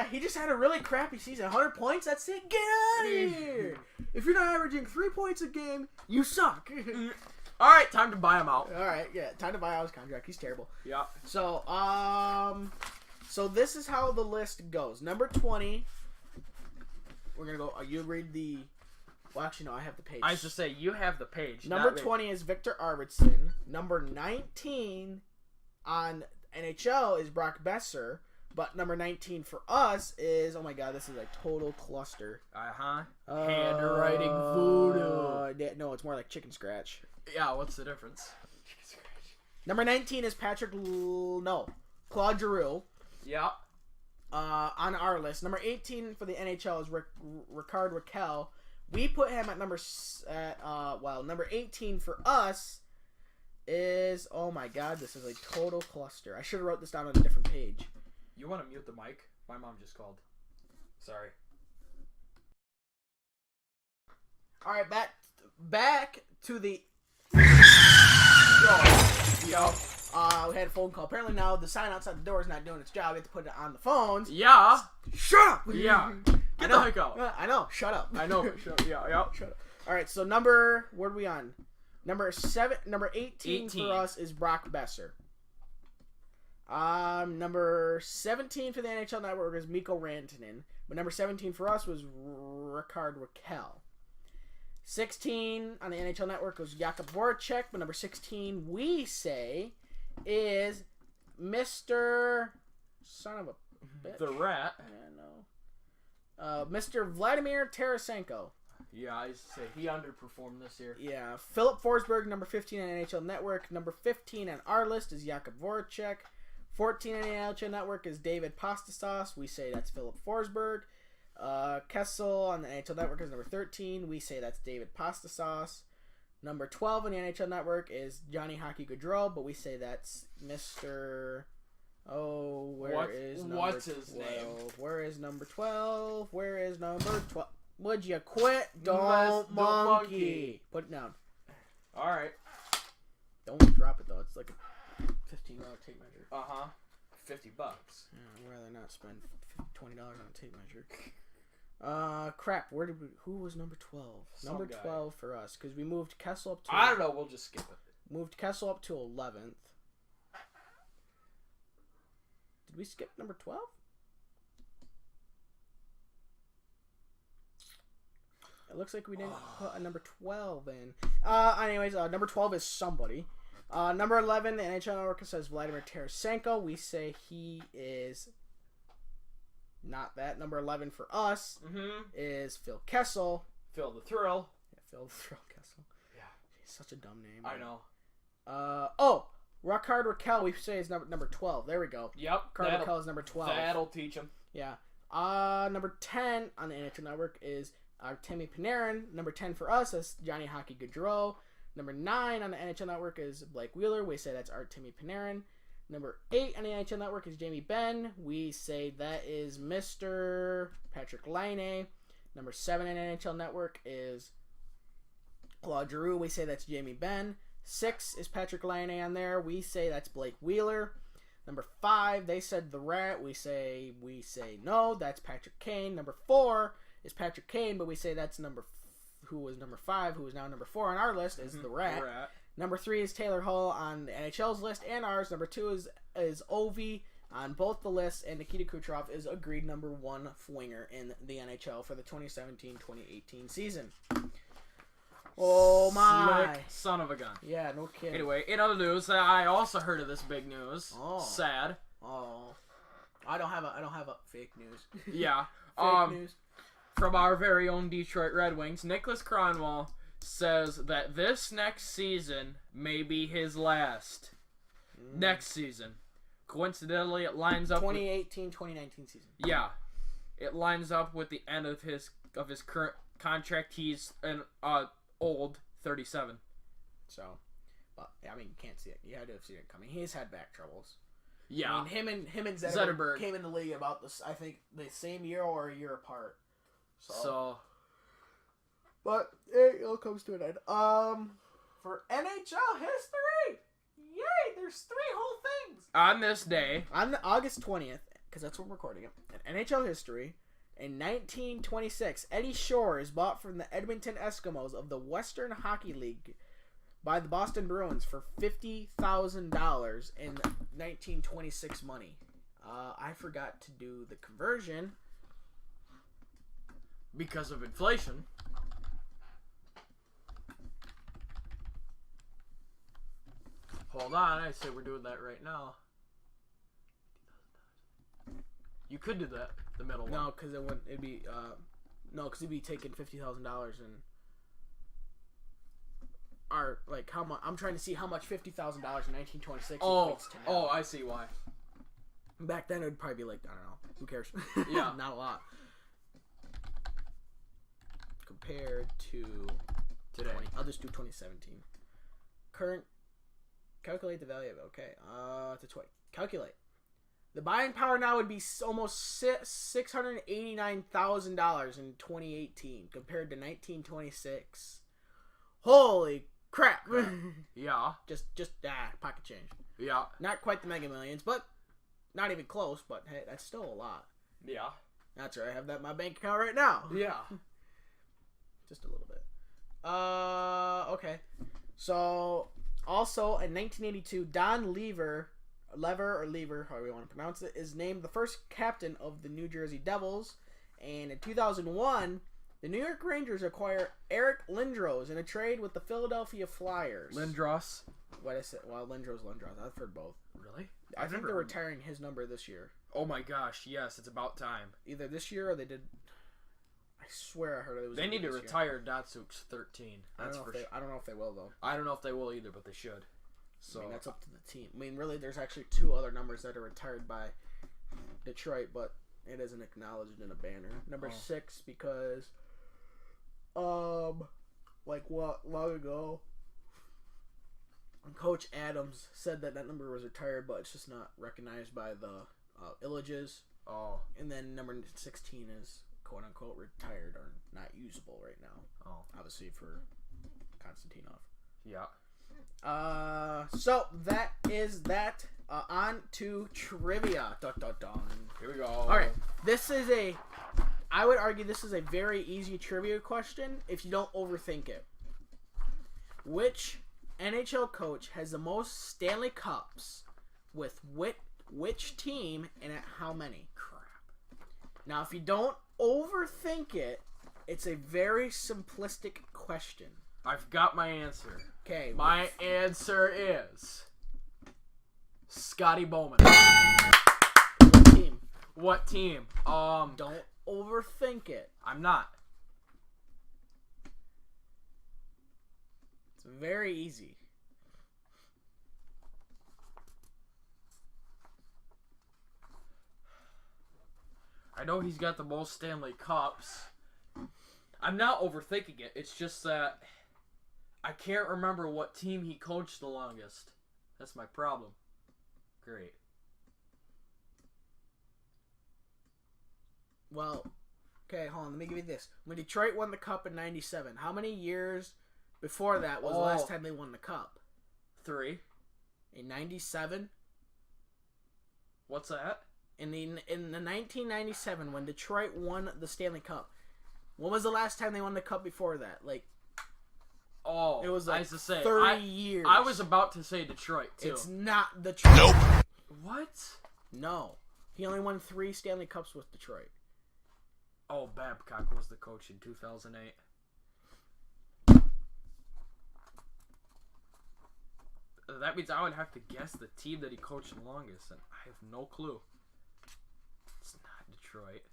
He just had a really crappy season. 100 points? That's it? Get out of here! If you're not averaging 3 points a game, you suck. Alright, time to buy him out. Alright, yeah. Time to buy out his contract. He's terrible. Yeah. So, so this is how the list goes. Number 20. We're going to go... you read the... Well, actually, no. I have the page. I was just saying, you have the page. Number 20 is Victor Arvidsson. Number 19 on NHL is Brock Besser. But number 19 for us is, oh my god, this is a total cluster. Handwriting voodoo. No, it's more like chicken scratch. Yeah, what's the difference? Number 19 is Claude Giroux. Yeah. On our list. Number 18 for the NHL is Ricard Raquel. We put him at number 18 for us is, oh my god, this is a total cluster. I should have wrote this down on a different page. You want to mute the mic? My mom just called. Sorry. All right, back to the. Yo. We had a phone call. Apparently now the sign outside the door is not doing its job. We have to put it on the phones. Yeah. Shut up. Yeah. Get the heck out. I know. Shut up. I know. Shut up. Yeah. Shut up. All right. So what are we on? Number 18 for us is Brock Besser. Number 17 for the NHL Network is Mikko Rantanen, but number 17 for us was Ricard Raquel. 16 on the NHL Network was Jakub Voracek, but number 16 we say is Mr. Son of a bitch. The Rat. Yeah, no. Mr. Vladimir Tarasenko. Yeah, I used to say he underperformed this year. Yeah, Philip Forsberg, number 15 on NHL Network. Number 15 on our list is Jakub Voracek. 14 on the NHL Network is David Pastasauce. We say that's Philip Forsberg. Kessel on the NHL Network is number 13. We say that's David Pastasauce. Number 12 on the NHL Network is Johnny Hockey Gaudreau, but we say that's Mr. What's his name? Where is number 12? Where is number 12? Would you quit? Don't monkey. Put it down. All right. Don't drop it though. It's like a $15 tape measure. $50. Yeah, I'd rather not spend $20 on a tape measure. Crap. Who was number 12? Number 12 for us because we moved Kessel up to. I don't know. We'll just skip it. Moved Kessel up to 11th. Did we skip number 12? It looks like we didn't put a number 12 in. Anyways, number 12 is somebody. Number 11, the NHL Network says Vladimir Tarasenko. We say he is not that. Number 11 for us is Phil Kessel. Phil the Thrill. Yeah, Phil the Thrill Kessel. Yeah. He's such a dumb name. I know. Ricard Raquel, we say is number 12. There we go. Yep. Ricard Raquel is number 12. That'll teach him. Yeah. Number 10 on the NHL Network is Artemi Panarin. Number 10 for us is Johnny Hockey Gaudreau. Number 9 on the NHL Network is Blake Wheeler. We say that's Artemi Panarin. Number 8 on the NHL Network is Jamie Benn. We say that is Mr. Patrick Laine. Number 7 on the NHL Network is Claude Giroux. We say that's Jamie Benn. 6 is Patrick Laine on there. We say that's Blake Wheeler. Number 5, they said the Rat. We say no. That's Patrick Kane. Number 4 is Patrick Kane, but we say that's who was number 5, who is now number 4 on our list is the Rat. Number 3 is Taylor Hall on the NHL's list and ours. Number 2 is Ovi on both the lists, and Nikita Kucherov is agreed number 1 winger in the NHL for the 2017-2018 season. Oh my! Slick son of a gun. Yeah, no kidding. Anyway, in other news, I also heard of this big news. Oh. Sad. Oh. I don't have a fake news. Yeah. Fake news. from our very own Detroit Red Wings, Nicholas Kronwall, says that this next season may be his last. Next season. Coincidentally, it lines up 2018-2019 season. Yeah. It lines up with the end of his current contract. He's an old 37. So, but yeah, I mean, you can't see it. You had to have seen it coming. He's had back troubles. Yeah. I mean, him and Zetterberg came in the league about this. I think the same year or a year apart. So but it all comes to an end. For NHL history, yay! There's 3 whole things on this day, on August 20th, because that's when we're recording it. In NHL history, in 1926, Eddie Shore is bought from the Edmonton Eskimos of the Western Hockey League by the Boston Bruins for $50,000 in 1926 money. I forgot to do the conversion because of inflation. Hold on, I say we're doing that right now. You could do that, the middle one. No, because it wouldn't. It'd be because it'd be taking $50,000 and. Are like how much? I'm trying to see how much $50,000 in 1926 equates to now. Oh, I see why. Back then, it would probably be like, I don't know. Who cares? Yeah. Not a lot. Compared to today. I'll just do 2017. Current. Calculate the value of it. Okay. To 20. Calculate. The buying power now would be almost $689,000 in 2018 compared to 1926. Holy crap. Yeah. Just pocket change. Yeah. Not quite the Mega Millions, but not even close, but hey, that's still a lot. Yeah. That's right. I have that in my bank account right now. Yeah. Just a little bit. Okay. So, also in 1982, Don Lever, however you want to pronounce it, is named the first captain of the New Jersey Devils. And in 2001, the New York Rangers acquire Eric Lindros in a trade with the Philadelphia Flyers. Lindros? What is it? Well, Lindros. I've heard both. Really? I think they're retiring his number this year. Oh my gosh, yes, it's about time. Either this year or they did. I swear I heard it was. They need to retire Datsuk's 13. That's for sure. I don't know if they will though. I don't know if they will either, but they should. So I mean, that's up to the team. I mean, really, there's actually 2 other numbers that are retired by Detroit, but it isn't acknowledged in a banner. Number 6 because, long ago, Coach Adams said that number was retired, but it's just not recognized by the Illages. Oh. And then number 16 is quote unquote retired or not usable right now. Oh. Obviously for Konstantinov. Yeah. So that is that. On to trivia. Dun, dun, dun. Here we go. Alright. I would argue this is a very easy trivia question if you don't overthink it. Which NHL coach has the most Stanley Cups with which team and at how many? Crap. Now, if you don't overthink it, it's a very simplistic question. I've got my answer. Okay. My answer is Scotty Bowman. What team? What team? Don't overthink it. I'm not. It's very easy. I know he's got the most Stanley Cups. I'm not overthinking it. It's just that I can't remember what team he coached the longest. That's my problem. Great. Well, okay, hold on. Let me give you this. When Detroit won the Cup in '97, how many years before that was the last time they won the Cup? 3. In '97? What's that? In the 1997, when Detroit won the Stanley Cup, when was the last time they won the Cup before that? Like, it was like 30 years. I was about to say Detroit too. It's not Detroit. Nope. What? No, he only won 3 Stanley Cups with Detroit. Oh, Babcock was the coach in 2008. That means I would have to guess the team that he coached the longest, and I have no clue. It's not Detroit.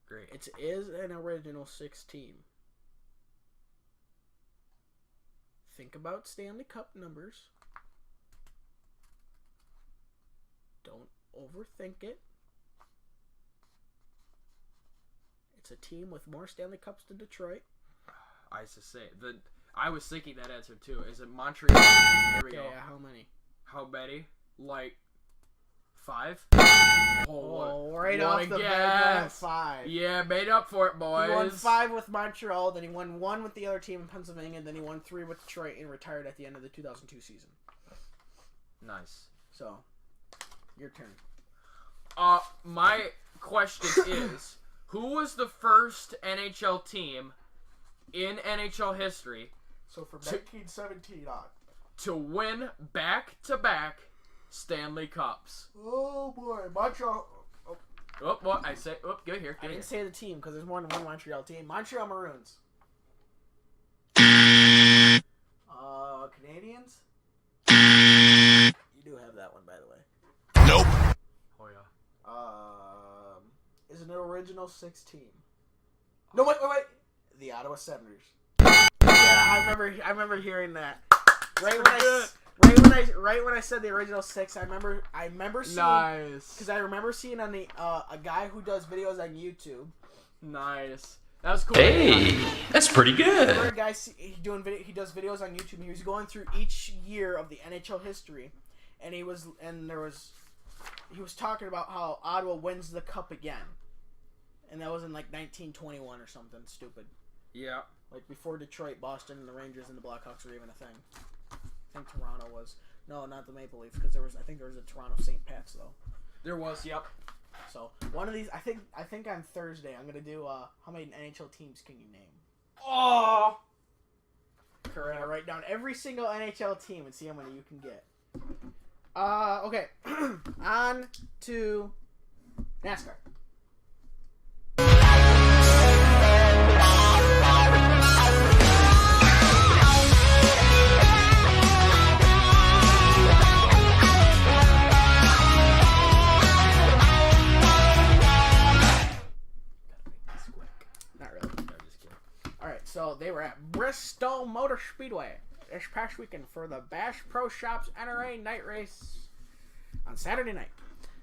Great. It is an original 6 team. Think about Stanley Cup numbers. Don't overthink it. It's a team with more Stanley Cups than Detroit. I was to say I was thinking that answer too. Is it Montreal? There we go. Yeah, how many? How many? Like 5? Right off the bat, 5. Yeah, made up for it, boys. He won 5 with Montreal, then he won 1 with the other team in Pennsylvania, then he won 3 with Detroit and retired at the end of the 2002 season. Nice. So, your turn. My question is, who was the first NHL team in NHL history So from 1917 on. to win back-to-back Stanley Cups? Oh boy, Montreal. Oh, what I say? Oh, get here. I didn't say the team because there's more than one Montreal team. Montreal Maroons. Canadians. You do have that one, by the way. Nope. Oh yeah. Is an original 6 team. No, wait. The Ottawa Senators. Yeah, I remember hearing that. Right when I said the original 6, I remember seeing. Nice. Because I remember seeing on the a guy who does videos on YouTube. Nice. That was cool. Hey, that's pretty good. Another guy he does videos on YouTube. He was going through each year of the NHL history, and he was talking about how Ottawa wins the cup again, and that was in like 1921 or something stupid. Yeah. Like before Detroit, Boston, and the Rangers and the Blackhawks were even a thing. I think Toronto was. No, not the Maple Leafs, because I think there was a Toronto St. Pat's though. There was. Yep. So one of these, I think on Thursday I'm gonna do how many NHL teams can you name? Oh. Correct. Write down every single NHL team and see how many you can get. Okay. On to NASCAR. So they were at Bristol Motor Speedway this past weekend for the Bash Pro Shops NRA night race on Saturday night.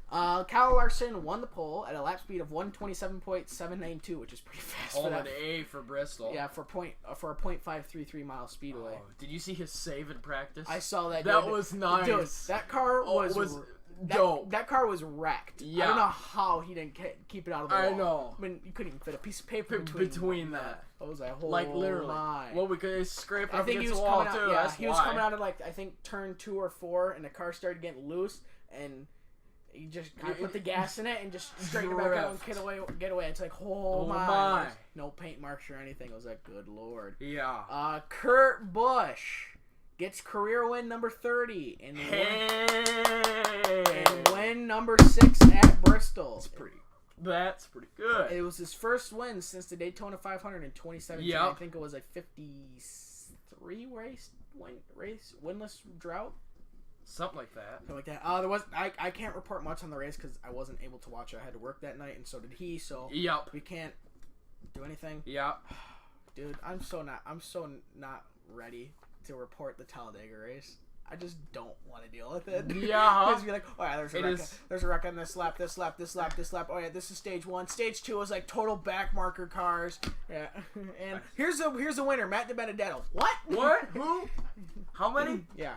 Kyle Larson won the pole at a lap speed of 127.792, which is pretty fast. Oh, an A for Bristol. Yeah, for a .533 mile speedway. Oh, did you see his save in practice? I saw that. That was nice. Dude, that car was dope. That car was wrecked. Yeah. I don't know how he didn't keep it out of the wall. I know. I mean, you couldn't even fit a piece of paper between that. That was a whole like literally. My. Well, we could scrape it I up think against he was the wall coming out. too. Yeah, That's he was coming out of like I think turn 2 or 4, and the car started getting loose, and he just kind of put the gas in it and just straighten it back out and get away. It's like my. No paint marks or anything. I was like, good lord. Yeah. Kurt Busch gets career win number 30 and win number 6 at Bristol. That's pretty good. It was his first win since the Daytona 500 in 2017. Yep. I think it was a 53 winless drought. Something like that. There was I can't report much on the race because I wasn't able to watch it. I had to work that night, and so did he. So yep. We can't do anything. Yep. Dude, I'm so not ready to report the Talladega race. I just don't want to deal with it. Yeah. Because you're like, oh yeah, there's a wreck on this lap. Oh yeah, this is stage 1. Stage 2 is like total back marker cars. Yeah. And here's the winner, Matt DiBenedetto. What? Who? How many? Yeah.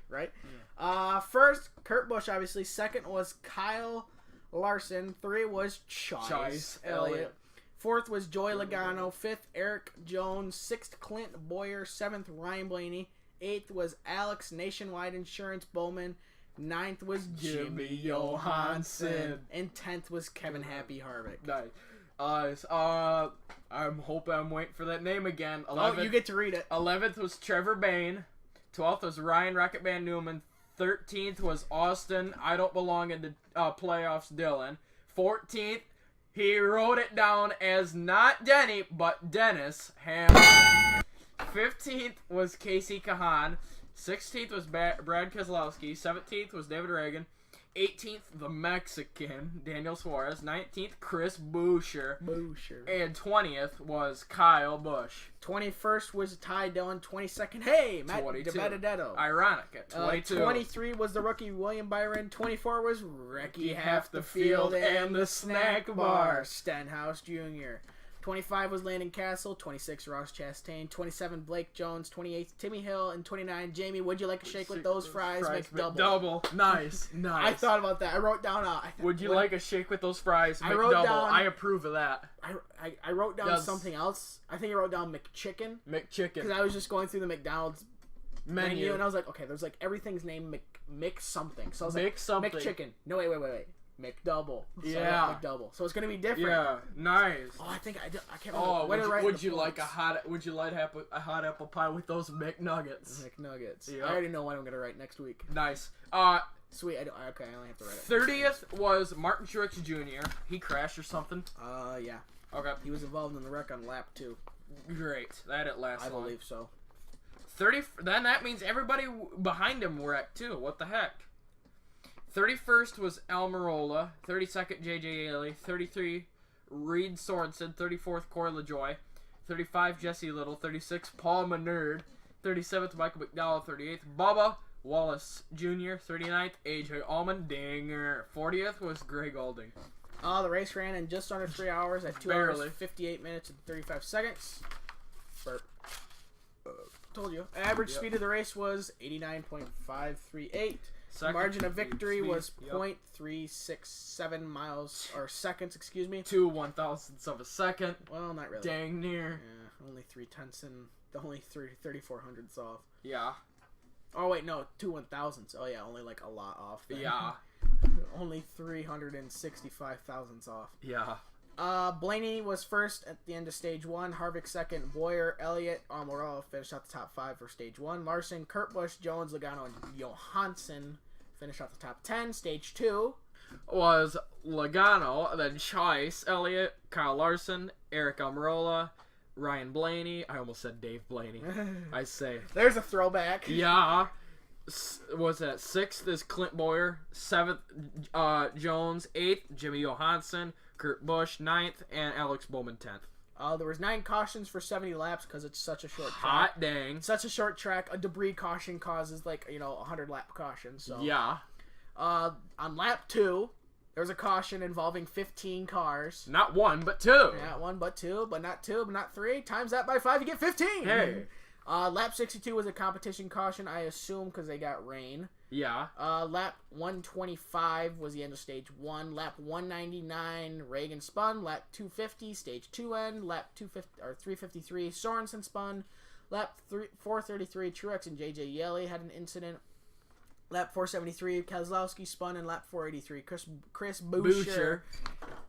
Right. Yeah. First, Kurt Busch, obviously. Second was Kyle Larson. 3 was Chase Elliott. 4th was Joey Logano. 5th, Eric Jones. 6th, Clint Boyer. 7th, Ryan Blaney. 8th was Alex Nationwide Insurance Bowman. 9th was Jimmy Johansson. And 10th was Kevin Happy Harvick. Nice. I'm hoping I'm waiting for that name again. 11th, you get to read it. 11th was Trevor Bayne. 12th was Ryan Rocket Van Newman. 13th was Austin. I don't belong in the playoffs, Dylan. 14th, he wrote it down as not Denny, but Dennis Hamlin. 15th was Casey Kahan. 16th was Brad Keselowski. 17th was David Reagan. 18th, the Mexican, Daniel Suarez. 19th, Chris Boucher. And 20th was Kyle Busch. 21st was Ty Dillon. 22nd, hey, Matt 22. DiBenedetto. Ironic at 22. 23 was the rookie William Byron. 24 was Ricky Half the Field and the Snack Bar, Stenhouse Jr. 25 was Landon Castle. 26 Ross Chastain. 27 Blake Jones. 28 Timmy Hill. And 29 Jamie. Would you like a shake with those fries? McDouble. Double. Nice. I thought about that. I wrote down. Would you like a shake with those fries? I wrote down. I approve of that. I wrote down something else. I think I wrote down McChicken. Because I was just going through the McDonald's menu and I was like, okay, there's like everything's named Mick something. So I was like, McChicken. No, wait. McDouble. Yeah. McDouble. So it's gonna be different. Yeah. Nice. Oh, I can't remember. Oh, would you like a hot apple pie with those McNuggets? McNuggets. Yep. I already know what I'm gonna write next week. Nice. Sweet. I only have to write it. 30th was Martin Truex Jr. He crashed or something. Yeah. Okay. He was involved in the wreck on lap 2. Great. That didn't last long. I believe so. 30. Then that means everybody behind him wrecked too. What the heck? 31st was Almirola. 32nd, J.J. Yeley. 33, Reed Sorensen. 34th, Corey LaJoie. 35, Jesse Little. 36, Paul Menard. 37th, Michael McDowell. 38th, Bubba Wallace Jr. 39th, A.J. Allman. Dinger. 40th was Greg Olding. The race ran in just under 3 hours at 2 hours, 58 minutes, and 35 seconds. Burp. Told you. Average speed of the race was 89.538. Margin of victory was .367 miles or seconds, excuse me. 2 1,000ths of a second. Well, not really. Dang near. Yeah, only 3/10 and only 3/3400ths off. Yeah. Oh wait, no, 2 1,000ths. Oh yeah, only like a lot off. Then. Yeah. Only 365 thousandths off. Yeah. Blaney was first at the end of stage 1. Harvick second. Boyer, Elliott, Almirola finished out the top 5 for stage 1. Larson, Kurt Busch, Jones, Logano, and Johansson finished out the top 10. Stage 2 was Logano, then Chase, Elliott, Kyle Larson, Eric Almirola, Ryan Blaney. I almost said Dave Blaney. I say. There's a throwback. Yeah. Was that 6th is Clint Boyer, 7th Jones, 8th Jimmy Johansson, Kurt Busch 9th, and Alex Bowman 10th. There was 9 cautions for 70 laps because it's such a short track. Hot dang. Such a short track. A debris caution causes like, a 100 lap caution. So yeah. On lap 2, there was a caution involving 15 cars. Not 1, but 2. Not 1, but 2, but not 2, but not 3. Times that by 5, you get 15. Hey. Lap 62 was a competition caution, I assume, because they got rain. Yeah. Lap 125 was the end of stage 1. Lap 199, Reagan spun. Lap 250, stage 2 end. Lap 353, Sorensen spun. Lap 433, Truex and J.J. Yeley had an incident. Lap 473, Keselowski spun. And lap 483, Chris Boucher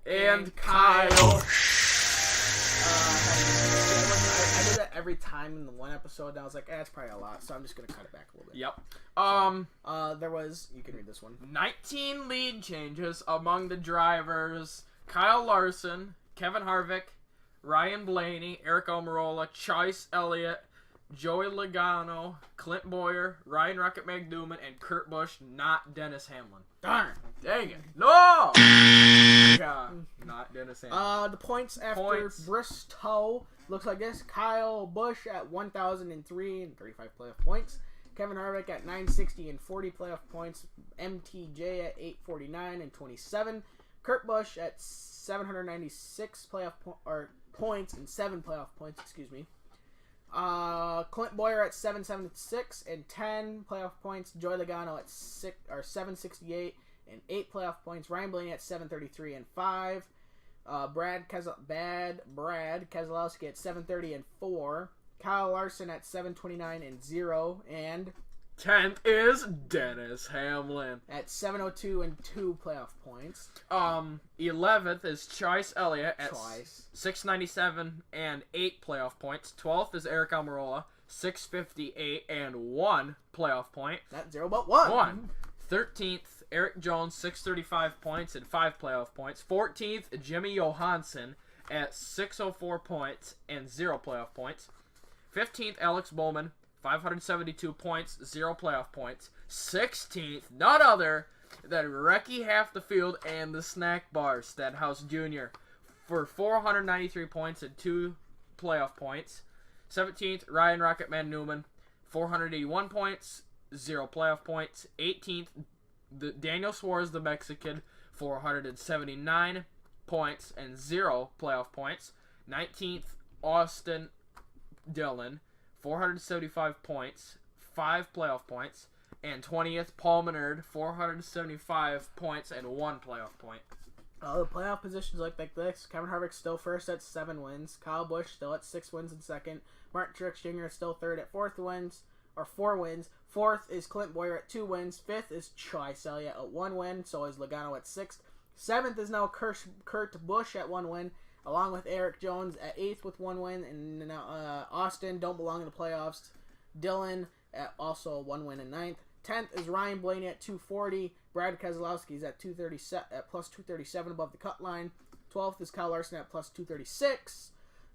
and Kyle. I did that every time in the one episode, and I was like, it's probably a lot, so I'm just going to cut it back a little bit. Yep. There was, you can read this one. 19 lead changes among the drivers. Kyle Larson, Kevin Harvick, Ryan Blaney, Eric Almirola, Chase Elliott, Joey Logano, Clint Boyer, Ryan Rocket McDouman, and Kurt Busch, not Dennis Hamlin. Darn. Dang it. No! Yeah, not Dennis Hamlin. The points after Bristow looks like this. Kyle Busch at 1,003 and 35 playoff points. Kevin Harvick at 960 and 40 playoff points. MTJ at 849 and 27. Kurt Busch at 796 playoff points and 7 playoff points, excuse me. Clint Boyer at 776 and 10 playoff points. Joey Logano at 768 and 8 playoff points. Ryan Blaney at 733 and 5. Brad Keselowski at 730 and 4. Kyle Larson at 729 and 0. And 10th is Dennis Hamlin at 702 and 2 playoff points. 11th is Chase Elliott at 697 and 8 playoff points. 12th is Eric Almirola, 658 and 1 playoff point. Not 0, but 1. 13th, Eric Jones, 635 points and 5 playoff points. 14th, Jimmy Johansson at 604 points and 0 playoff points. 15th, Alex Bowman, 572 points, 0 playoff points. 16th, none other Then Recky half the field and the snack bar, Stenhouse Jr. for 493 points and 2 playoff points. 17th, Ryan Rocketman Newman, 481 points, 0 playoff points. 18th, Daniel Suarez, the Mexican, 479 points and 0 playoff points. 19th, Austin Dillon, 475 points, 5 playoff points. And 20th, Paul Menard, 475 points and 1 playoff point. The playoff positions look like this. Kevin Harvick still first at 7 wins. Kyle Busch still at 6 wins in second. Martin Truex Jr. is still third at 4 wins. Fourth is Clint Boyer at 2 wins. Fifth is Chase Elliott at 1 win. So is Logano at 6th. 7th is now Kurt Busch at 1 win, along with Eric Jones at 8th with 1 win. And now Austin don't belong in the playoffs. Dillon at also 1 win in 9th. 10th is Ryan Blaney at 240. Brad Keselowski is at 237 at plus 237 above the cut line. 12th is Kyle Larson at plus 236.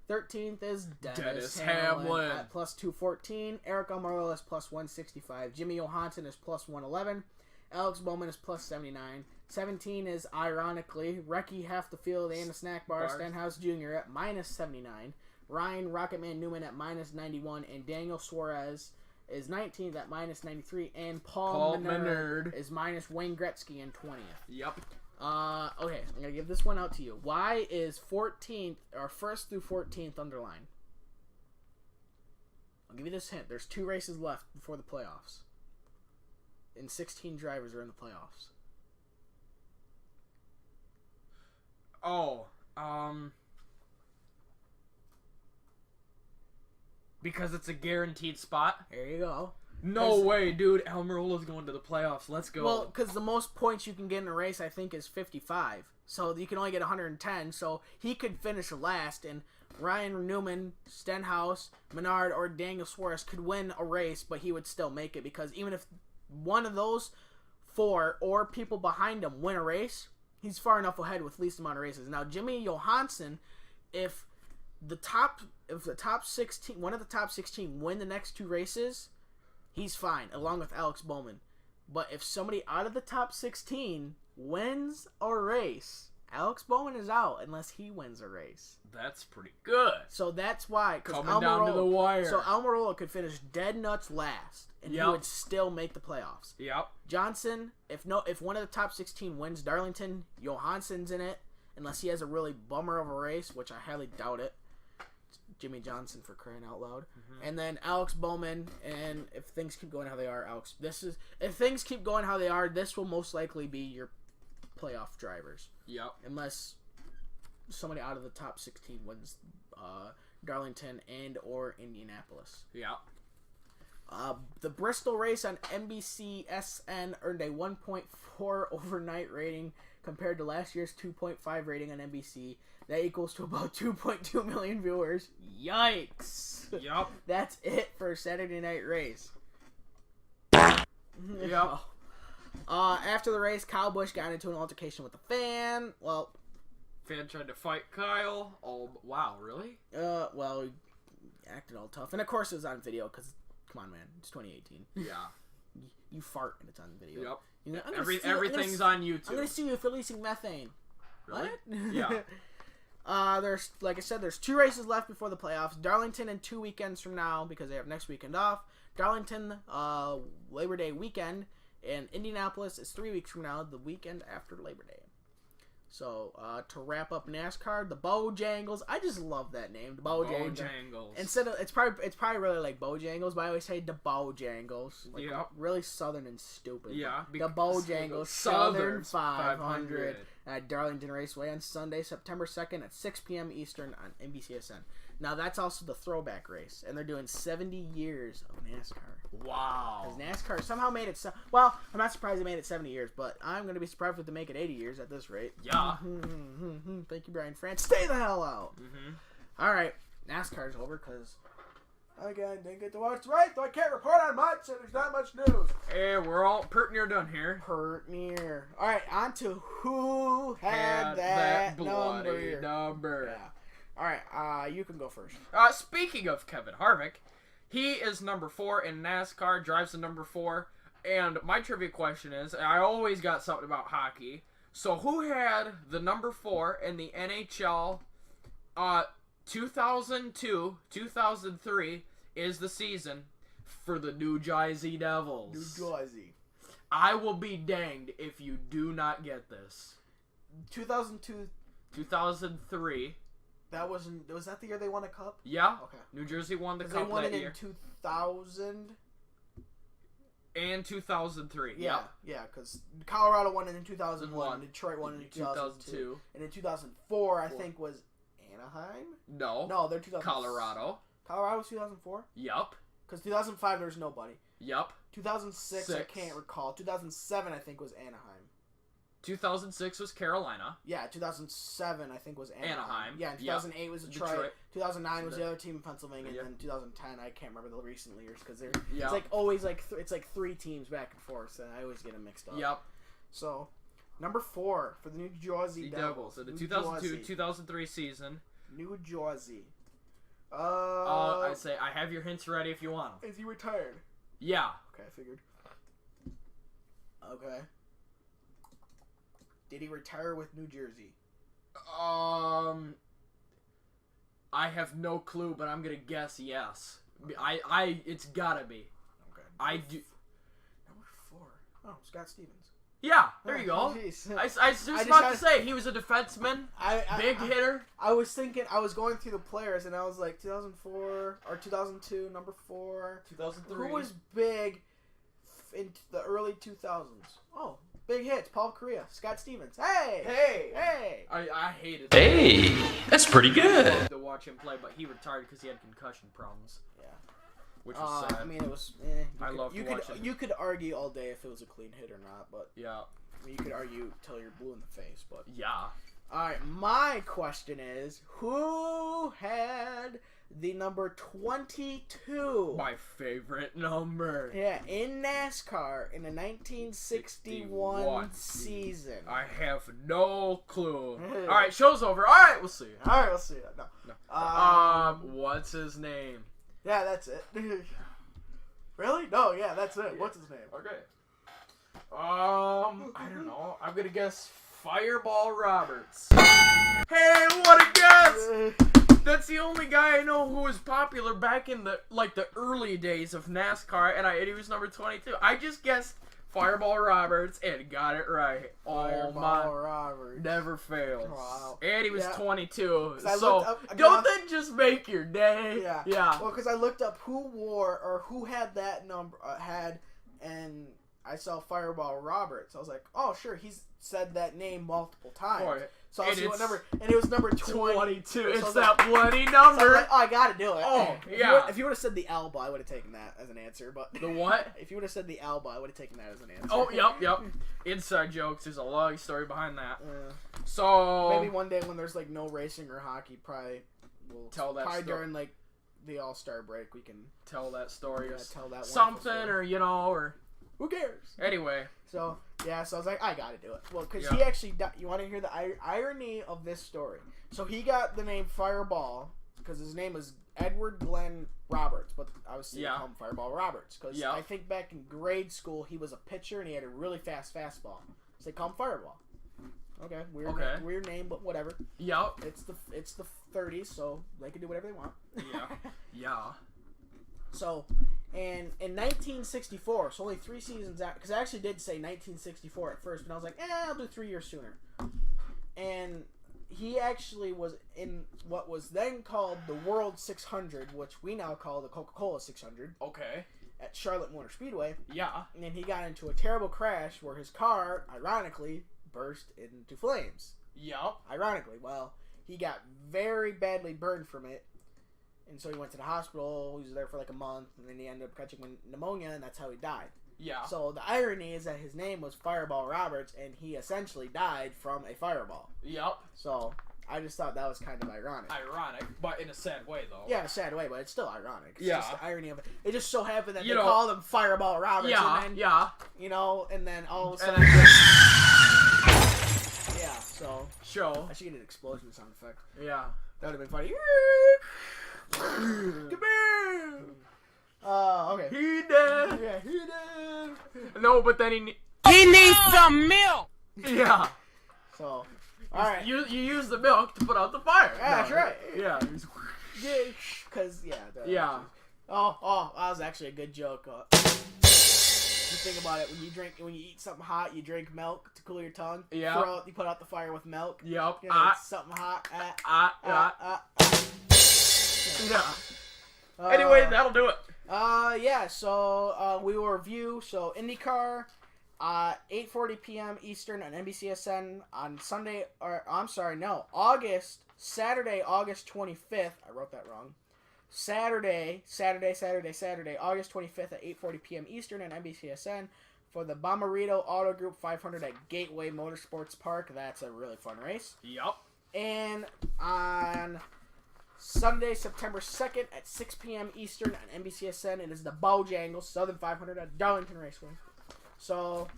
13th is Dennis Hamlin at plus 214. Eric Almirola is plus 165. Jimmy Johansson is plus 111. Alex Bowman is plus 79. 17 is, ironically, Recky half the field and the snack bar, Stenhouse Jr. at minus 79. Ryan Rocketman Newman at minus 91. And Daniel Suarez is 19th at minus 93, and Paul Menard is minus Wayne Gretzky in 20th. Yep. Okay, I'm going to give this one out to you. Why is 14th, or 1st through 14th underlined? I'll give you this hint. There's 2 races left before the playoffs. And 16 drivers are in the playoffs. Because it's a guaranteed spot. There you go. No way, dude. Almirola's going to the playoffs. Let's go. Well, because the most points you can get in a race, I think, is 55. So you can only get 110. So he could finish last, and Ryan Newman, Stenhouse, Menard, or Daniel Suarez could win a race, but he would still make it, because even if one of those 4 or people behind him win a race, he's far enough ahead with least amount of races. Now, Jimmy Johansson, if the top 16, one of the top 16 win the next 2 races, he's fine, along with Alex Bowman. But if somebody out of the top 16 wins a race, Alex Bowman is out unless he wins a race. That's pretty good. So that's why, coming down to the wire. So Almirola could finish dead nuts last, and he would still make the playoffs. Yep. Johnson, if one of the top 16 wins Darlington, Johansson's in it, unless he has a really bummer of a race, which I highly doubt it. Jimmy Johnson, for crying out loud. Mm-hmm. And then Alex Bowman, and if things keep going how they are, if things keep going how they are, this will most likely be your playoff drivers. Yep. Unless somebody out of the top 16 wins Darlington and or Indianapolis. Yep. The Bristol race on NBCSN earned a 1.4 overnight rating compared to last year's 2.5 rating on NBC. That equals to about 2.2 million viewers. Yikes! Yep. That's it for a Saturday night race. Yep. After the race, Kyle Busch got into an altercation with a fan. Well, fan tried to fight Kyle. Oh, wow, really? Well, he acted all tough. And of course it was on video, because, come on, man, it's 2018. Yeah. You fart and it's on video. Yep. You know, everything's on YouTube. I'm going to sue you for releasing methane. Really? What? Yeah. There's, like I said, there's 2 races left before the playoffs. Darlington in 2 weekends from now, because they have next weekend off. Darlington, Labor Day weekend. And Indianapolis is 3 weeks from now, the weekend after Labor Day. So, to wrap up NASCAR, the Bojangles. I just love that name, the Bojangles. Instead of, it's probably really like Bojangles, but I always say the Bojangles. Like, really southern and stupid. Yeah. The Bojangles Southern 500 at Darlington Raceway on Sunday, September 2nd at 6 p.m. Eastern on NBCSN. Now, that's also the throwback race, and they're doing 70 years of NASCAR. Wow. Because NASCAR somehow made it... Well, I'm not surprised they made it 70 years, but I'm going to be surprised if they make it 80 years at this rate. Yeah. Thank you, Brian France. Stay the hell out. All right. NASCAR's over because... Again, didn't get to watch the race, so I can't report on much, and there's not much news. Hey, we're all pert near done here. Pert near. All right, on to who had that bloody number. Yeah. All right, you can go first. Speaking of Kevin Harvick, he is number 4 in NASCAR, drives the number 4. And my trivia question is, I always got something about hockey. So who had the number 4 in the NHL 2002-2003 is the season for the New Jersey Devils. New Jersey. I will be danged if you do not get this. 2002. 2003. Was that the year they won a cup? Yeah. Okay. New Jersey won the cup they won that it year. in 2000. And 2003. Yeah, Yep. yeah, because Colorado won it in 2001, Detroit won it in 2002, and in 2004 I think was Anaheim. No, they're 2000. Colorado. Colorado was 2004. Yup. Because 2005 there's nobody. Yup. 2006 I can't recall. 2007 I think was Anaheim. 2006 was Carolina. Yeah, 2007 I think was Anaheim. Yeah, and 2008 was Detroit. 2009 was the other team in Pennsylvania, and then 2010 I can't remember the recent years because it's like always like it's like 3 teams back and forth, and I always get them mixed up. Yep. So, number 4 for the New Jersey Devils. So the 2002-2003 season. New Jersey. I'd say I have your hints ready if you want them. Is he retired? Yeah. Okay, I figured. Okay. Did he retire with New Jersey? I have no clue, but I'm gonna guess yes. It's gotta be. Okay. I do. Number 4. Oh, Scott Stevens. Yeah, there you go. I was just about to say, he was a defenseman, big hitter. I was thinking, I was going through the players, and I was like, 2004, or 2002, number 4. 2003. Who was big in the early 2000s? Oh, big hits, Paul Kariya, Scott Stevens. Hey! I hated that. Hey, that's pretty good. I loved to watch him play, but he retired because he had concussion problems. Yeah. Which was sad. I mean, it was. I loved watching. You could argue all day if it was a clean hit or not, but yeah. I mean, you could argue till you're blue in the face, but yeah. All right, my question is, who had the number 22? My favorite number. Yeah, in NASCAR in the 1961 season. I have no clue. All right, show's over. All right, we'll see. All right, we'll see. No. What's his name? Yeah, that's it. Really? No, yeah, that's it. What's his name? Okay. I don't know. I'm gonna guess Fireball Roberts. Hey, what a guess! That's the only guy I know who was popular back in the early days of NASCAR, and he was number 22. I just guessed Fireball Roberts and got it right. Fireball Roberts. Never fails. Wow. And he was 22. I So don't that just make your day? Yeah. Well, because I looked up who wore or who had that number and I saw Fireball Roberts. I was like, oh sure, he's said that name multiple times. Boy. So I see what number, and it was number 22. So it's that bloody number. So I was like, oh, I gotta do it. Oh, yeah. If you would have said the Alba, I would have taken that as an answer. But the what? If you would have said the Alba, I would have taken that as an answer. Oh, yep. Inside jokes. There's a long story behind that. So maybe one day when there's like no racing or hockey, probably we'll tell that probably story. during like the All-Star break, we can tell that story. Yeah, tell that something, story. or who cares? Anyway. So I was like, I gotta do it. Well, because he actually, you want to hear the irony of this story? So he got the name Fireball because his name was Edward Glenn Roberts, but I was saying call him Fireball Roberts because I think back in grade school he was a pitcher and he had a really fast fastball. So they call him Fireball. Okay, weird name, but whatever. Yep. It's the 30s, so they can do whatever they want. Yeah. So, and in 1964, so only 3 seasons out, because I actually did say 1964 at first, but I was like, I'll do 3 years sooner. And he actually was in what was then called the World 600, which we now call the Coca-Cola 600. Okay. At Charlotte Motor Speedway. Yeah. And then he got into a terrible crash where his car, ironically, burst into flames. Yep. Ironically. Well, he got very badly burned from it. And so he went to the hospital. He was there for like a month, and then he ended up catching pneumonia, and that's how he died. Yeah. So the irony is that his name was Fireball Roberts, and he essentially died from a fireball. Yep. So I just thought that was kind of ironic. Ironic, but in a sad way, though. Yeah, in a sad way, but it's still ironic. It's yeah. just the irony of it. It just so happened that they called him Fireball Roberts. Yeah, and then, yeah. And then all of a sudden... yeah, so... I should get an explosion sound effect. Yeah. That would have been funny. Okay. He did. Yeah, he did. No, but then he needs some milk. Yeah. So, all right. You use the milk to put out the fire. Yeah, that's right. Yeah. Yeah, because Yeah. Oh, that was actually a good joke. You think about it, when you eat something hot, you drink milk to cool your tongue. Yeah. You put out the fire with milk. Yep. You know, it's something hot. Yeah. Anyway, that'll do it. Yeah. So we will review. So IndyCar, 8:40 p.m. Eastern on NBCSN on Sunday. Saturday, August 25th. I wrote that wrong. Saturday, August 25th at 8:40 p.m. Eastern on NBCSN for the Bommarito Auto Group 500 at Gateway Motorsports Park. That's a really fun race. Yep. And on Sunday, September 2nd at 6 p.m. Eastern on NBCSN, it is the Bojangles Southern 500 at Darlington Raceway. So,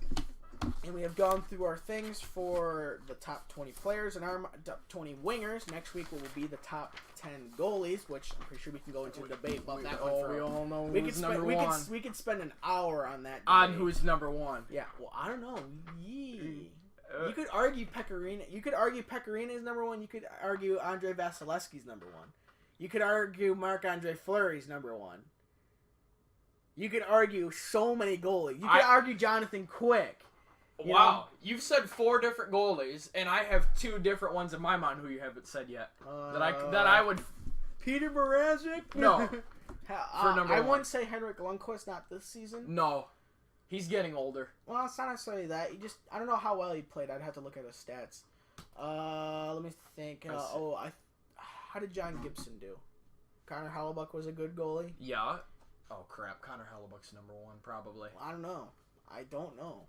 and we have gone through our things for the top 20 players and our top 20 wingers. Next week will be the top 10 goalies, which I'm pretty sure we can go into a debate about that one. We all know we who's could number spend, one. We could spend an hour on that debate. On who's number one. Yeah, well, I don't know. You could argue Pecorino. You could argue Pecorino is number one. You could argue Andre Vasilevsky's number one. You could argue Marc-Andre Fleury's number one. You could argue so many goalies. You could argue Jonathan Quick. Wow, you've said 4 different goalies, and I have 2 different ones in my mind who you haven't said yet. That I would. Peter Mrazek? No. For number one. I wouldn't say Henrik Lundqvist, not this season. No. He's getting older. Well, it's not necessarily that. I don't know how well he played. I'd have to look at his stats. Let me think. How did John Gibson do? Connor Hellebuyck was a good goalie. Yeah. Oh crap! Connor Hellebuck's number 1 probably. I don't know.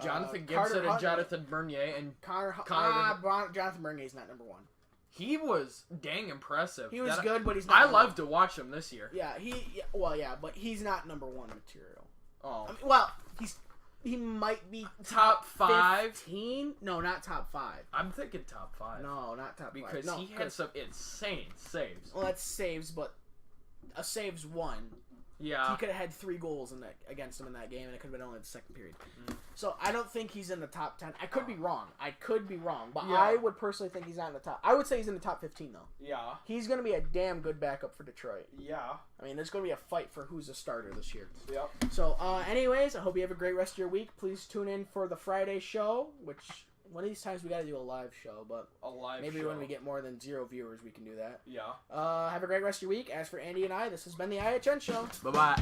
Jonathan Gibson and Jonathan Bernier and Jonathan Bernier's not number 1. He was dang impressive. He was good, but he's not. I love to watch him this year. Yeah, but he's not number 1 material. Oh. He might be top 5. 15? No, not top 5. I'm thinking top 5. No, not top 5. Because he had some insane saves. Well, that's saves, but a save's 1. Yeah. He could have had 3 goals against him in that game, and it could have been only the second period. So I don't think he's in the top 10. I could be wrong. But I would personally think he's not in the top. I would say he's in the top 15, though. Yeah. He's going to be a damn good backup for Detroit. Yeah. I mean, there's going to be a fight for who's a starter this year. Yep. So, anyways, I hope you have a great rest of your week. Please tune in for the Friday show, which one of these times we got to do a live show, but maybe when we get more than 0 viewers, we can do that. Yeah. Have a great rest of your week. As for Andy and I, this has been the IHN show. Bye-bye.